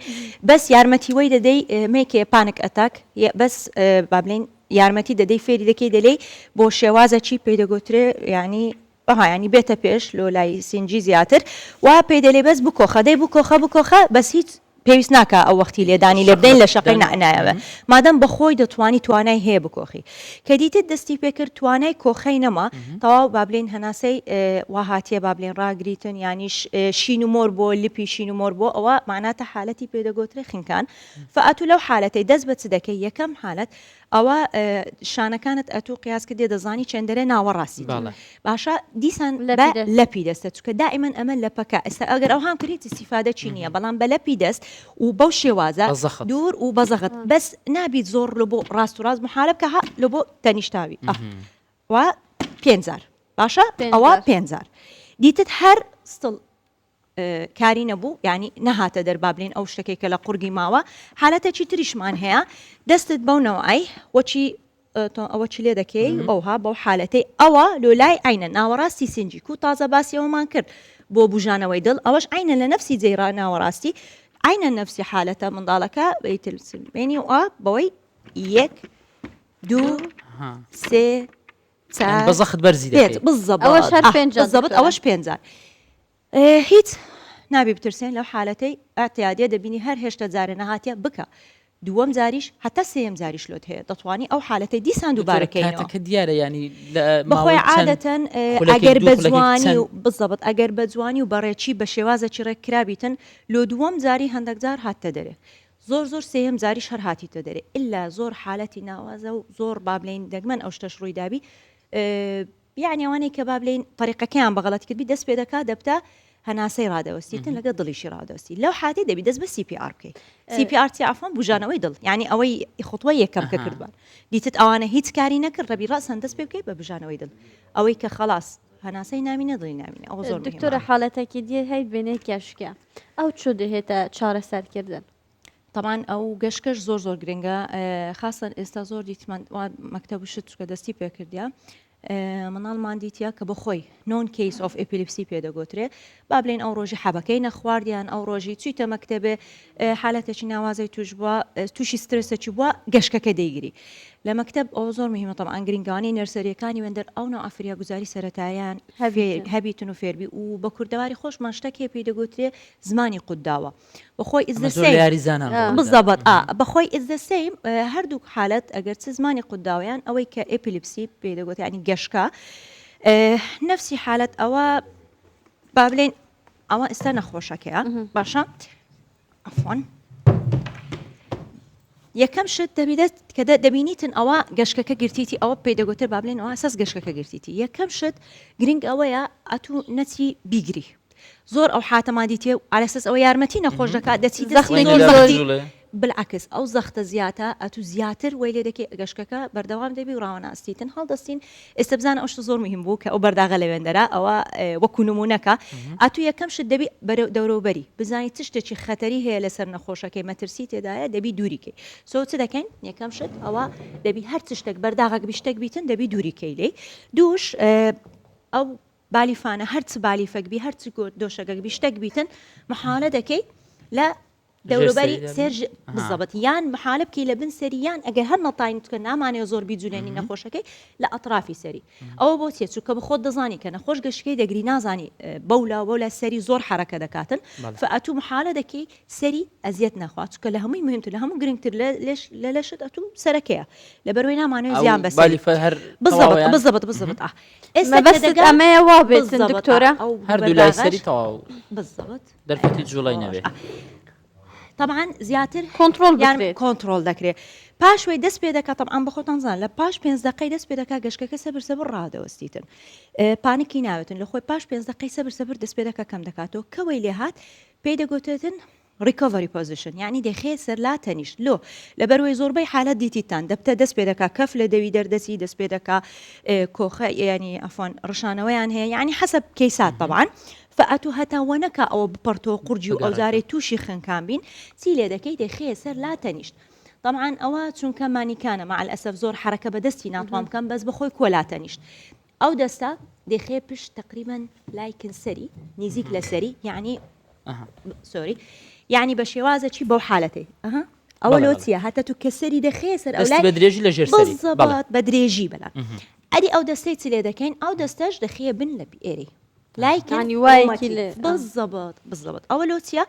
بەس یارمەتی وەی دەدەی مێکێ پانک ئەتاک بەس با بڵێن یارمەتی دەدەی فێری دەکەی دەلێ بۆ شێوازەکی پێدەگوترێ ینی ینی بێتە پێش لۆ لای سینجی زیاتر وا پێی دەلێ بەس بکۆخە دەی بکۆخە بەس هیچ پێویست ناکە ئەو وەختی لێدانی لێ بدەین لە شەقی نایەوە مادەم بەخۆی دەتوانی توانای هەیە بکۆخی کە دیتت دەستی پێکرد توانای کۆخەی نەما تەواو با بڵێن هەناسەی واهاتیە با بڵێن ڕاگریتن ینی شین و مۆر بۆ لپی شین و مۆر بۆ ئەوە معناتە حالەتی پێدەگوترێ خینکان فئەتو لەو حالەتەی دەست بە چ دەکەی یەکەم حالەت ئەوە شانەکانت ئەتوو قیاس کردێ دەزانی چەندەرە ناوەڕاستی باشە دیسان لەپی دەستە چکە دائیمەن ئەمە لەپەکە ئێستا ئەگەر ئەو هام کردیت استیفادە چی نییە بەڵام بە لەپی دەست و بەو شێوازە دوور و بەزەغت بەس نابیت زۆر لە بۆ ڕاست و ڕاست محالە بکە لە بۆ تەنیشتاوی و 5,000 باشە ئەوە 5,000 دیتت هەر ستڵ کاری نەبوو ینی نەهاتە دەربا بڵێن ئەو شتێکێک کە لە قورگی ماوە حالەتێکی تریشمان هەیە دەستت بەونەوەی وەچی ئەوە چ لێ دەکەی ئەوها بەو حالەتەی ئەوە لۆلای عینە ناوەڕاستی سنجی و تازە باسیەوەمان کرد بۆ بژانەوەی دڵ ئەوەش عینە لە نەفسی جێرا ناوەڕاستی عینە نەفسی حالەتە منداڵەکە بەیتلسبێنی و بەوەی 1 2 3 بەزەخت بەرزی دەکەیت بالضبط ئەوەش 5,000 هیچ نابی بترسێن لەو حالەتەی ئاتیادێ دەبینی هەر هێشتا جارە نەهاتیە بکە دووەم جاریش هەتا سێم جاریش لۆت هەیە دەتوانی ئەو حالەتەی دیسان دووبارەکەیتەکە دیارە ینی بەخۆی عادەتەن ئەگەر بە جوانی و بزەبت ئەگەر بە جوانی و بەڕێکی بە شێوازە ڕێک کرابیتن لۆ دووەم جاری هەندێک جار هاتە دەرێ زۆر سێم جاریش هەر هاتیتە دەرێ ئللا زۆر حالەتی ناوازە و زۆر بابلین دەگمەن ئەو شتەش ڕووی دابی یعنی ئەوانەی کە بابلین طریقەکەیان بەغەڵەتی کردبی دەست پێ دەکات دەبتە هەناسەی ڕادەوەستیتن لەگە دڵیشی ڕادەوەستی لەو حاتی دەبی دەست بە CPR بکەیت CPR عفۆن بژانەوەی دڵ یعنی ئەوەی خوتوە یەکەم کە کردوان دیتت ئەوانە هیچ کاری نەکرد ڕەبی ڕاستن دەست پێ بکەیت بە بژانەوەی دڵ ئەوەی کە خلاص هەناسەی نامینە دڵی نامینە ئەو زۆر دکتۆرە حالەتێکی دیێ هەیە بێنەی کێشکە ئەو چۆ دەهێتە چارەسەرکردن طبعاً ئەو گەشتکەش زۆر گرنگە خاصن ئێستا زۆر دیتمان مەکتەب شت چکە دەستی پێکردیا مناڵمان دیتە کە بخۆی نۆن کیس ئۆف ئەپیلیپسی پێدەگوترێ با بڵێن ئەو ڕۆژی حەبەکەی نەخواردیان ئەو ڕۆژی چیتە مەکتەبێ حالەتێکی ناوازەی توش بووە تووشی سترسێکی بووە گەشتەکە دەیگیری لە مەکتەب ئەو زۆر مهمە طبعاً گرنگانی نەرسەریەکانی وێندەر ئەو نەو ئەفریا گوزاری سەرەتایان هەبیتن و فێربی و بە کوردەواری خۆشمان شتێکی پێدەگوترێ زمانی قوداوە بەخۆی بزەبەت بەخۆی ئزدەسەیم هەردوو حالەت ئەگەر چ زمانی قوداویان ئەوەی کە ئەپیلیپسی پێدەگوت ینی گەشکە نفسی حالەت ئەوە با بڵێن ئەوە ئێستا نەخۆشەکەیە باشە عفۆن یەکەم شت دەبیدەت کە دەبینیتن ئەوە گەشتەکە گرتیتی ئەوە پێدەگوتر با بڵێن ئەوە ئەساس گەشتەکە گرتیتی یەکەم شت گرنگ ئەوەیە ئەتوو نەچی بیگری زۆر ئەو حاتەمادیتێ و ئالەسەس ئەوە یارمەتی نەخۆش دەکات دەچی دەستی بالعکس ئەو زەختە زیاتە ئەتوو زیاتر وی لێ دەکەی گەشتەکە بەردەوام دەبی و ڕاوەناستیتن هەڵدەستین ئێستا بزانە ئەوشتە زۆر مهم بوو کە ئەو بەرداغە لە وێندەرە ئەوە وەکو نمونونەکە ئەتوو یەکەم شت دەبی دەوروبەری بزانیت تشتێکی خەتەری هەیە لەسەر نەخۆشەکەی مەترسی تێدایە دەبی دووریکەی سۆ چ دەکەین یەکەم شت ئەوە دەبی هەر شتێک بەرداغەک بیشتێک بیتن دەبی دووریکەی لێ دووش ئەو بالیفانە هەرچ بالیفەکبی هەرچ دۆشەکەک بیشتێک بیتن محالە دەکەی لە دەوروبەری سێرژ بزەبەت یان محالە بکەی لە بن سەریان ئەگەر هەر نەتاین کە نامانێ زۆر بیجوولێنی نەخۆشەکەی لە ئەطرافی سەری ئەوە بۆ چێت چووکە بخۆت دەزانی کە نەخۆش گەشتەکەی دەگری نازانی بەولا سەری زۆر حرەکە دەکاتن فئەتوو محالە دەکەی سەری ئەزیەت نەخوات چکە لە هەمووی مهمتر لە هەموو گرنگتر لە لەشت ئەتوو سەرەکەیە لەبەرەوەی نامانێت زیان بەسەری بزەبەت ئێستا ئەمەیە وا بێتن دکتۆرە هەردوو لای سەری تەواو بزەبەت دەرفەتی جوڵای نەبێت طبعا زیاتر کۆنتترۆل دەکرێت پاشوی دەست پێ دەکات طبعا بەخۆتانزان لە پاش 5 دقەی دەست پێ دەکات گەشتەکە سەبر ڕادەوەستیتن پانیکی ناوێتن لە خۆی پاش 5 دقەی سەبر دەست پێ دەکە کەم دەکاتەوە کەوەی لێ هات پێی دەگوتێتن ریکۆڤری پۆزیشن یعنی دەخێ سەر لا تەنیشت لۆ لەبەروەی زۆربەی حالەت دیتیتان دەبتە دەست پێ دەکا کەف لە دەوی دەردەسی دەست پێ دەکا کۆخە ینی ئەفۆن ڕشانەوەیان هەیە یعنی حەسب کەیسات طبعا فأتو هەتا وەنەکە ئەوە بپەرتەوە قورجی و ئەوزارەی تووشی خنکان بین چی لێ دەکەی دەخێ سەر لا تەنیشت طبعا ئەوە چونکە مانیکانە مع الأسف زۆر حرەکە بەدەستی ناتوان بکەم بەس بەخۆی کۆلا تەنیشت ئەو دەستا دەخێ پشت تقریبا لایکن سەری نزیک لە سەری یعنی سۆری یعنی بە شێوازەکی بەو حالەتەی ئەوە لۆچیە هەتا تو کە سەری دەخێ سەر ئەو بە درێژی لە ژێر سەری بە درێژی بەلا ئەری ئەو دەستەی چ لێ دەکەین ئەو دەستەش دەخێ بن لە ئێرەی لایکانی وایکی بزەبەت ئەوە لۆچیە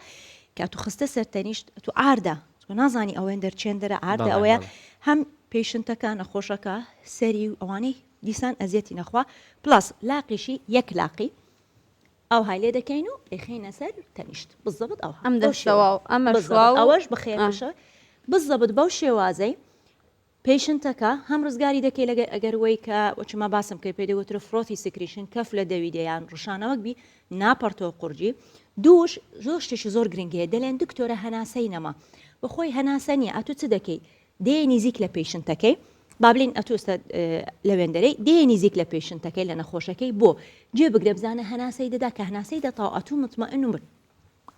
کە تو خستە سەر تەنیشت تو ئاردا نازانی ئەوێن دەرچێندەرە ئاردە ئەوەیە هەم پێشنتەکە نەخۆشەکە سەری و ئەوانەی دیسان ئەزیەتی نەخوا پلاس لاقیشی یەک لاقی ئەو های لێ دەکەین و ئێخینە سەر تەنیشت بزەبت ئەو ئەم دەشەوە ئەمە ئەوەش بخێنشە بزەبت بەو شێوازەی پێشنتەکە هەم ڕزگاری دەکەی لەگە ئەگەروەی کە وچما باسم کە پێدەگوترە فرۆتی سکریشن کەف لە دەویدەیان ڕشانەوەک بی ناپەرتەوە قورجی دووش زۆر شتێکی زۆر گرنگەیە دەڵێن دکتۆرە هەناسەی نەما بەخۆی هەناسە نیە ئەتو چ دەکەی دێ نزیک لە پێشنتەکەی بابلین ئەتوستە لەوێندەرەی دێ نزیک لە پێشنتەکەی لە نەخۆشەکەی بۆ جێ بگرە بزانە هەناسەی دەدا کە هەناسەی دەتاو ئەتو مطمئن و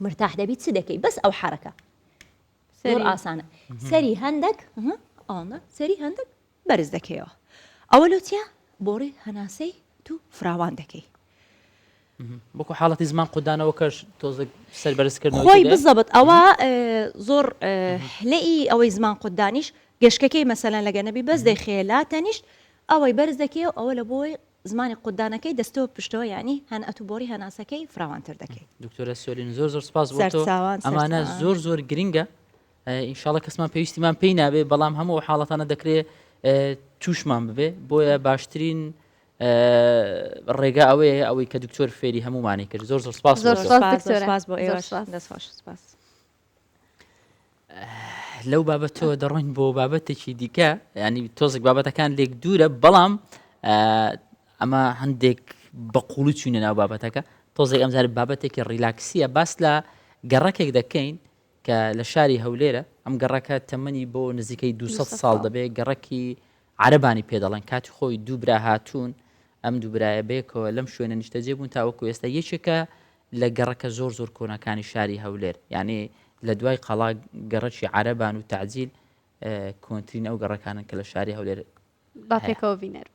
مرتاح دەبیت چ دەکەی بەس ئەو حرەکە زۆر ئاسانە سەری هەندێک ئەوە سەری هەندێک بەرز دەکەیەوە ئەوە لوتیا بۆڕی هەناسەی تو فراوان دەکەی بۆکو حاڵەتی زمان قودانەوە کەش تۆزێک سەر بەرزکردنەوە خۆی بزەبت ئەوە زۆر لەئی ئەوەی زمان قودانیش گەشتەکەی مەسەلەن لەگە نەبی بەس دەیخێلاتەنیش ئەوەی بەرز دەکەی و ئەوە لە بۆی زمانی قودانەکەی دەستەوە پشتەوە ینی هەن ئەتوبۆری هەناسەکەی فراوانتر دەکەی دکتۆرە سۆلین زۆر سپاس بۆ تۆ ئەمانە زۆر گرینگە ئینشاڵە کەسمان پێویستیمان پێی نابێ بەڵام هەموو حاڵەتانە دەکرێت تووشمان ببێ بۆیە باشترین ڕێگا ئەوەیە ئەوەی کە دکتۆر فێری هەمومانی کرد زۆر سپاس بۆ دەسپاس لەو بابەتەوە دەڕۆین بۆ بابەتێکی دیکە ینی تۆزێک بابەتەکان لێک دوورە بەڵام ئەمە هەندێک بەقوڵی چوونە ناو بابەتەکە تۆزێک ئەمزار بابەتێکی ڕیلاکسیە باس لە گەڕەکێک دەکەین کە لە شاری هەولێرە ئەم گەڕەکە تەمەنی بۆ نزیکەی 200 ساڵ دەبێت گەڕەکی عەرەبانی پێدەڵێن کاتی خۆی دووبرا هاتوون ئەم دووبرایە بێکەوە لەم شوێنە نیشتەجێ بوون تاوەکو ئێستا یەکێکە لە گەڕەکە زۆر کۆنەکانی شاری هەولێر یعنی لە دوای قەڵا گەڕەکی عەرەبان و تعجیل کۆنترین ئەو گەڕەکانن کە لە شاری هەولێر با پێکەوە بینەر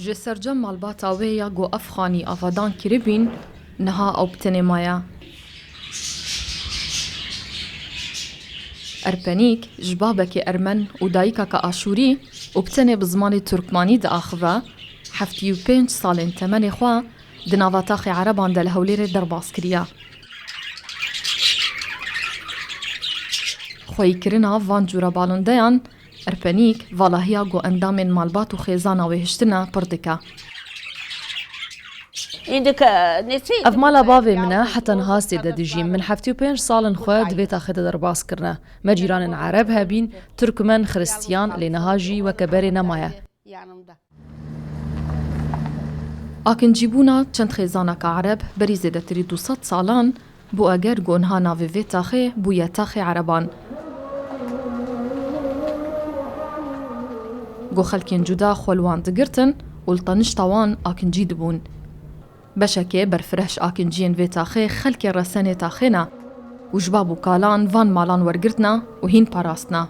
ji sercem malbata wê ya got ev xanî avadan kiribîn niha ew bi tenê maye. Erpenîk ji babekê ermen û dayîkeka aşûrî û bi tenê bi zimanê Turkmanî diaxive 75 salên temenê xwe di navataxê Ereban de li Hewlêrê derbas kiriye. Xweyîkirina van cûra balîndeyan Erpenîk valahiya got endamên malbat û xêzana wê hiştina pir dike. Ev mala bavê min e heta niha sê de dijîm min 75 salên xwe di vê taxê de derbas kirine. Me cîranên Ereb hebîn, Türkmen, Xristiyan lê niha jî weke berê nemaye. Akincîbûna çend xêzaneka Ereb berî zêdetirî 200 salan bû eger got niha navê vê taxê bûye taxê Ereban. Got xelkên cuda xwelwan digirtin û li tenişta wan akincî dibûn. Beşekê berfireş akinciyên vê taxê xelkê resenê taxê ne û ji bab û kalan van malan wergirtina û hîn parastina.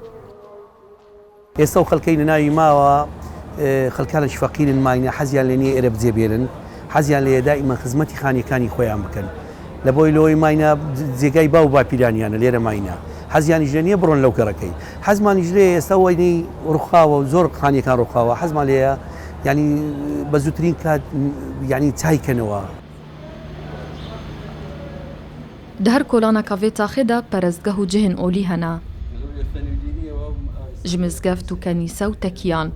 ئێستا و خەڵکەی لە ناوی ماوە خەڵکانش فەقیرن ماینە حەزیان لێ نییە ئێرە بجێبێنن حەزیان لێ دائیمەن خزمەتی خانیەکانی خۆیان بکەن لە بۆی لەوەی ماینە جێگای باو باپیرانیانە لێرە ماینە حەزیانیش لێ نییە بڕۆن لەو گەڕەکەی حەزمانیش لێ ئێستا وەینەی ڕووخاوە و زۆر خانیەکان ڕووخاوە حەزمان لێیە ینی بە زووترین کات ینی چایکەنەوە. Di her kolaneka vê taxê de perestgeh û cihên olî hene. Ji mizgeft û kenîse û tekiyan.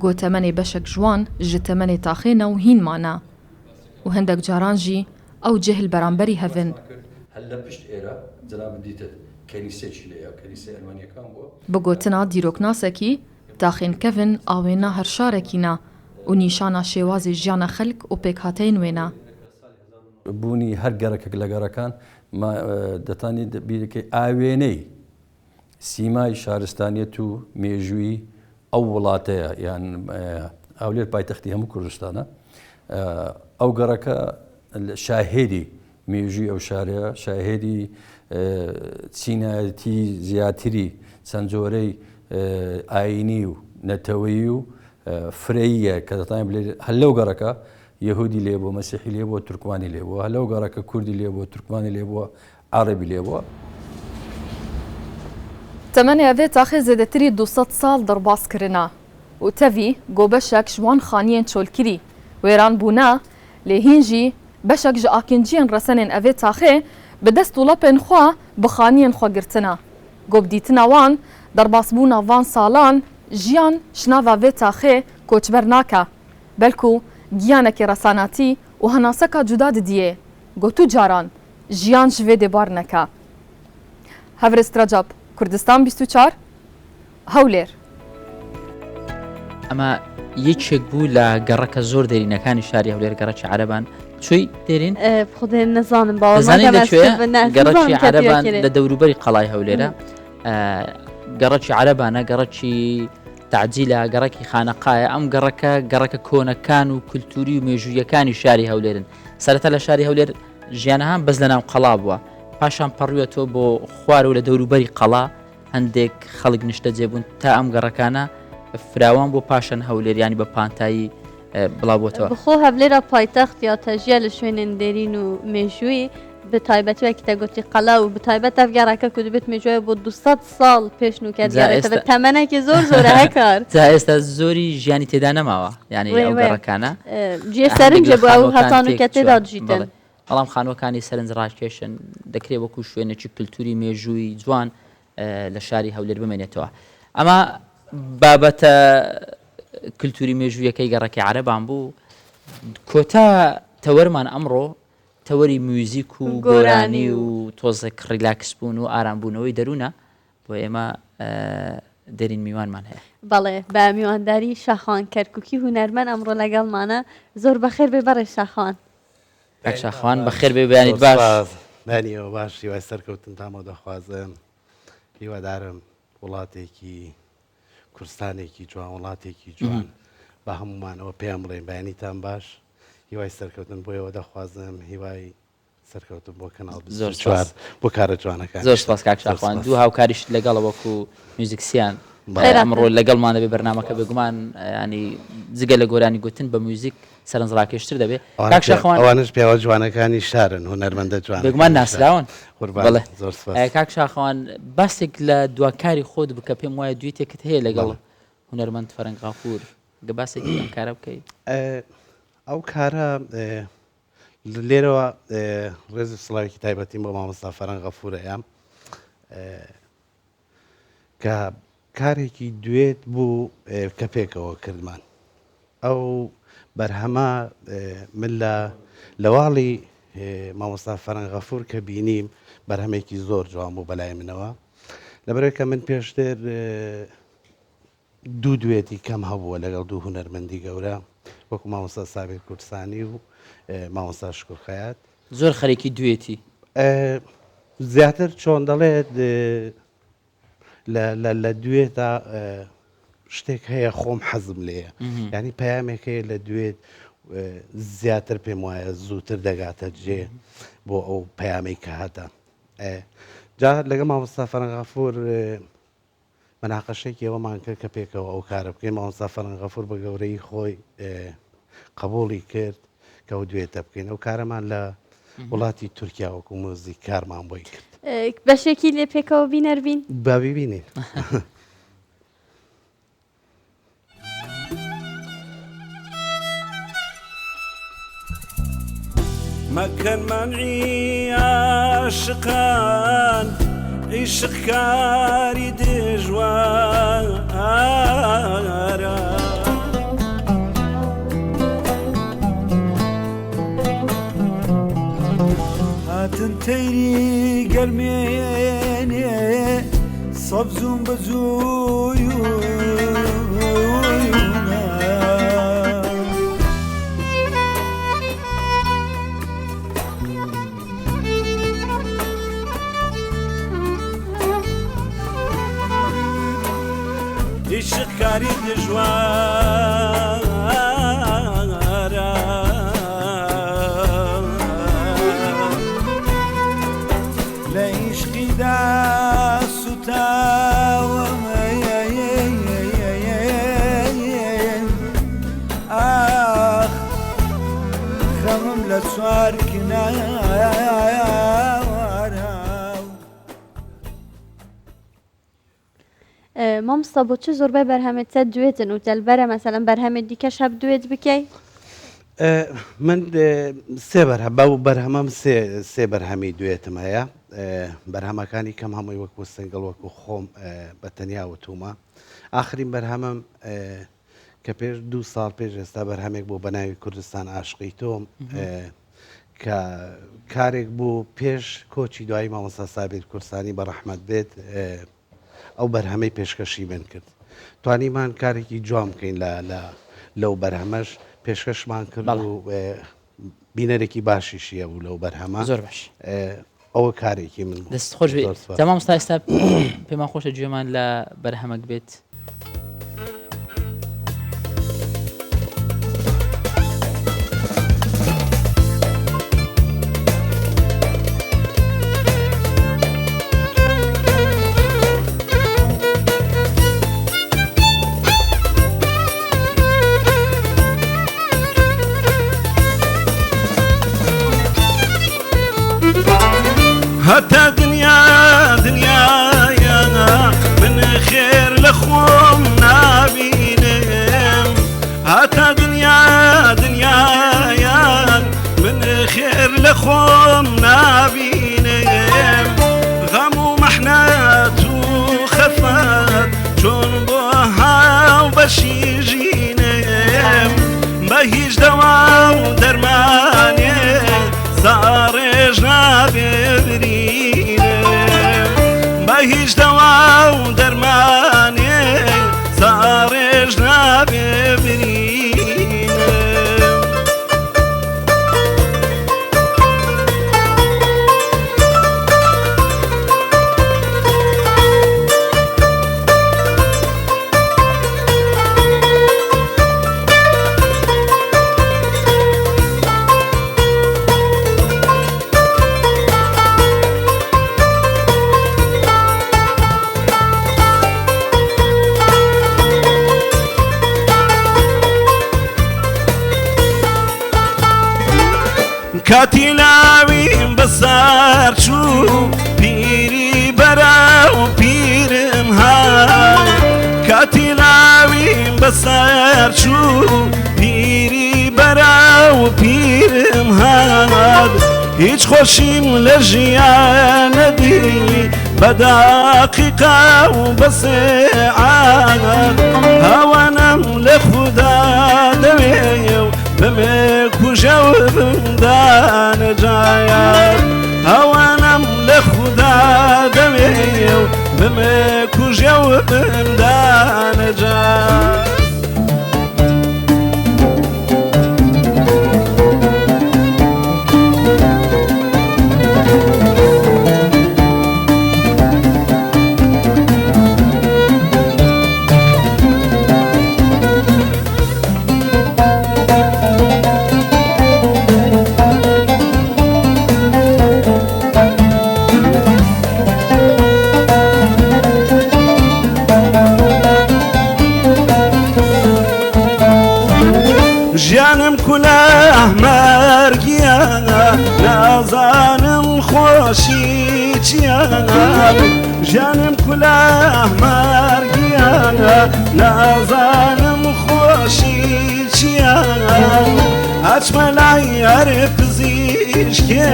Got temenê beşek ciwan ji temenê taxê ne û hîn mane. û hindek caran jî ew cih li beramberî hevin. Bi gotina dîroknasekî taxên kevin awêna her şarekî ne û nîşana şêwazê jiyana xelk û pêkhateyên wê ne. بوونی هەر گەڕەکێک لە گەڕەکان دەتانی بیرەکەی ئاوێنەی سیمای شارستانیەت و مێژووی ئەو وڵاتەیە یان ئەولێر پایتەختی هەموو کوردستانە ئەو گەڕەکە شاهێدی مێژووی ئەو شارەیە شاهێدی چینایەتی زیاتری چەند جۆرەی ئاینی و نەتەوەیی و فرەیە کە دەتانێت بڵێ هەر لەو گەڕەکە یەهودی لێ بووە مەسیحی لێ بووە تورکمانی لێ بووە هەلەو گەڕەکە کوردی لێ بووە تورکمانی لێ بووە عەرەبی لێ بووە. Temenê vê taxê zêdetirî 200 sal derbas kirine û tevî got beşek ji wan xaniyên çolkirî wêran bûne lê hîn jî beşek ji akinciyên resenên evê taxê bi dest û lapên xwe bi xaniyên xwe girtine. Got dîtina wan derbasbûna van salan jiyan ji nava vê taxê کۆچبەر ناکە بەلکو گیانێکی ڕەساناتی و هەناسەکە جودا ددیێ گوتو جاران ژیان ji vê dê bar neke. Hevrist Recep Kurdistan 24 هەولێر. ئەمە یەکێک بوو لە گەڕەکە زۆر دێرینەکانی شاری هەولێر گەڕەکی عەرەبان چۆی دێرین خودێ نەزانم بەزانین لەکوێ گەڕەکی عەرەبان لە دەوروبەری قەڵای هەولێرە گەڕەکی عەرەبانە گەڕەکی تعجیلە گەڕەکی خانەقایە ئەم گەڕەکە کۆنەکان و کولتوری و مێژوویەکانی شاری هەولێرن سەرەتا لە شاری هەولێر ژیانەهان بەس لە ناو قەڵا بووە پاشان پەڕوێتەوە بۆ خوار و لە دەوروبەری قەڵا هەندێک خەڵک نیشتە جێبوون تا ئەم گەڕەکانە فراوان بۆ پاشان هەولێریانی بە پانتایی بڵاوبووتەوە بخۆ هەولێرە پایتەخت یا تەژیە لە شوێنên دێرین و مێژووی بتایبەتوەکی تەگوتی قەلا و بتایبەت ئەفگەڕەکە کو دەبێت مێژووە بۆ 200 ساڵ پێشنوکە دیارێتەوە تەمەنێکی زۆر زۆرە هەکار جا ئێستا زۆری ژیانی تێدا نەماوە یعنی ئەو گەڕەکانە جێ سەرنجە بۆ ئەو هەتانوکە تێدا دژیتن بەڵام خانوەکانی سەرنج ڕاکێشن دەکرێت وەکو شوێنێکی کللتوری مێژووی جوان لە شاری هەولێر بمێنێتەوە ئەمە بابەتە کللتوری مێژوویەکەی گەڕەکی عەرەبان بوو کۆتا تەوەرمان ئەمڕۆ تەوەری میوزیک و گۆرانی و تۆزێک ڕیلاکس بوون و ئارامبوونەوەی دەروونە بۆ ئێمە دەرین میوانمان هەیە بەڵێ بە میوانداری شاخان کەرکووکی هونەرمەند ئەمڕۆ لەگەڵمانە زۆر بەخێر بێ بەڕێ شاخان شاخان بەخێر بێ بەیانیت باش بانیەوە باش هیوای سەرکەوتن تامە دەخوازم هیوادارم وڵاتێکی کوردستانێکی جوان وڵاتێکی جوان بە هەمومانەوە پێیان بڵێن بەیانیتان باش هیوای سەرکەوتن بۆیەوە دەخوازم هیوای سەرکەوتن بۆ کەناڵ زۆر بۆ کارە جوانەکان زۆر سپاس کاک شاخوان دوو هاوکاریش لەگەڵە وەکو میوزیکسیان ئەمڕۆ لەگەڵمانە بێ بەرنامەکە بێگومان ینی جگە لە گۆرانی گوتن بە میوزیک سەرنج ڕاکێشتر دەبێت کاک شاخوان ئەوانش پیاوە جوانەکانی شارن هونەرمەندە جوان بێگومان ناسراون بەڵێ زۆر سپاس کاک شاخوان باسێک لە دواکاری خۆت بکە پێم وایە دوێتێکت هەیە لەگەڵ هونەرمەند فەرەنگ غافور گە باسێکی ئەم کارە بکەیت ئەو کارە لێرەوە ڕێز سڵاوێکی تایبەتیم بۆ مامۆستا فەرەنگ غەفورەیە کە کارێکی دوێت بوو کە پێکەوە کردمان ئەو بەرهەمە من لە واڵی مامۆستا فەرەنگ غەفور کە بینیم بەرهەمێکی زۆر جوان بوو بەلای منەوە لەبەرەوەی کە من پێشتر دوو دوێتی کەم هەبووە لەگەڵ دوو هونەرمەندی گەورە وەکو مامۆستا سابیر کوردستانی و مامۆستا شکور خەیات زۆر خەرێکی دوێتی زیاتر چۆن دەڵێت لە دوێتە شتێک هەیە خۆم حەزم لێیە ینی پەیامێک هەیە لە دوێت زیاتر پێم وایە زووتر دەگاتە جێ بۆ ئەو پەیامەی کە هاتە جا لەگە مامۆستا فەرەنگ غەفور مناقەشێکی ئەوەمان کرد کە پێکەوە ئەو کارە بکەین مامۆستا فەرەنگ غەفور بە گەورەی خۆی قبوڵی کرد کە ئەو دوێتە بکەین ئەو کارەمان لە وڵاتی تورکیا وەکو موزیک کارمان بۆی کرد بەشێکی لێ پێکەوە بینەربین با ببینین مەکەن مەنعی عاشقان عیشقکاری دژوارە هاتن تەیری گەرمێنێ سەبزوم بەجووی عیشقکاری دژوارە لە عیشقیدا سوتاوە ئاخ خەمم لە چوار مامۆستا بۆچی زۆربەی بەرهەمێت چە دوێتن و دەلبەرە مەسەلەن بەرهەمێت دیکەش هەب دوێت بکەی من سێ بەرهەم بەو بەرهەمەم سێ بەرهەمی دوێتم هەیە بەرهەمەکانی کەم هەمووی وەکو سنگڵ وەکو خۆم بە تەنیا وتومە ئاخرین بەرهەمم کە پێش 2 ساڵ پێش ئێستا بەرهەمێک بۆ بەناوی کوردستان عاشقی تۆم کە کارێک بوو پێش کۆچی دوایی مامۆستا سابیر کورسانی بە ڕەحمەت بێت ئەو بەرهەمەی پێشکەشی من کرد توانیمان کارێکی جوام بکەین لەو بەرهەمەش پێشکەشمان کرد و بینەرێکی باشیشیە بوو لەو بەرهەمە زۆر باش ئەوە کارێکی من دەست خۆش بێت مامۆستا ئێستا پێمان خۆشە گوێمان لە بەرهەمەک بێت هەتا دنیایە من خێر لە خۆم نابینم هەتا دنیایان من خێر لە خۆم نابینم غەم و مەحنەت و خەفەت چۆن بۆ هاو بەشی ژینم بە هیچ دەوا و دەرمانێ زارێژ نابێ برینم بە هیچ دەوا و دەرمانێ زارێژ نابێ برینم کاتی لاویم بەسار چوو پیری بەرە و پیرم هات کاتی لاویم بەسار چوو پیری بەرە و پیرم هات هیچ خۆشیم لە ژیان نەدی بە داقیقا و بە سێعات هەوانم لە خودا دەوێ و بمێ کوژە و بمدانە جایان هەوانم لە خودا دەوێ و بمێ کوژە و بمدانە جایان ژیانم کولاه مەرگیە نازانم خۆشی چیە ژیانم کولاه مەرگیە نازانم خۆشی چیە ئەچمە لای هەر پزیشکێ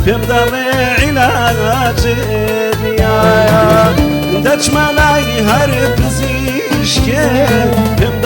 پێم دەڵێ عیلاجت نییە دەچمە لای هەر پزیشکێ پێم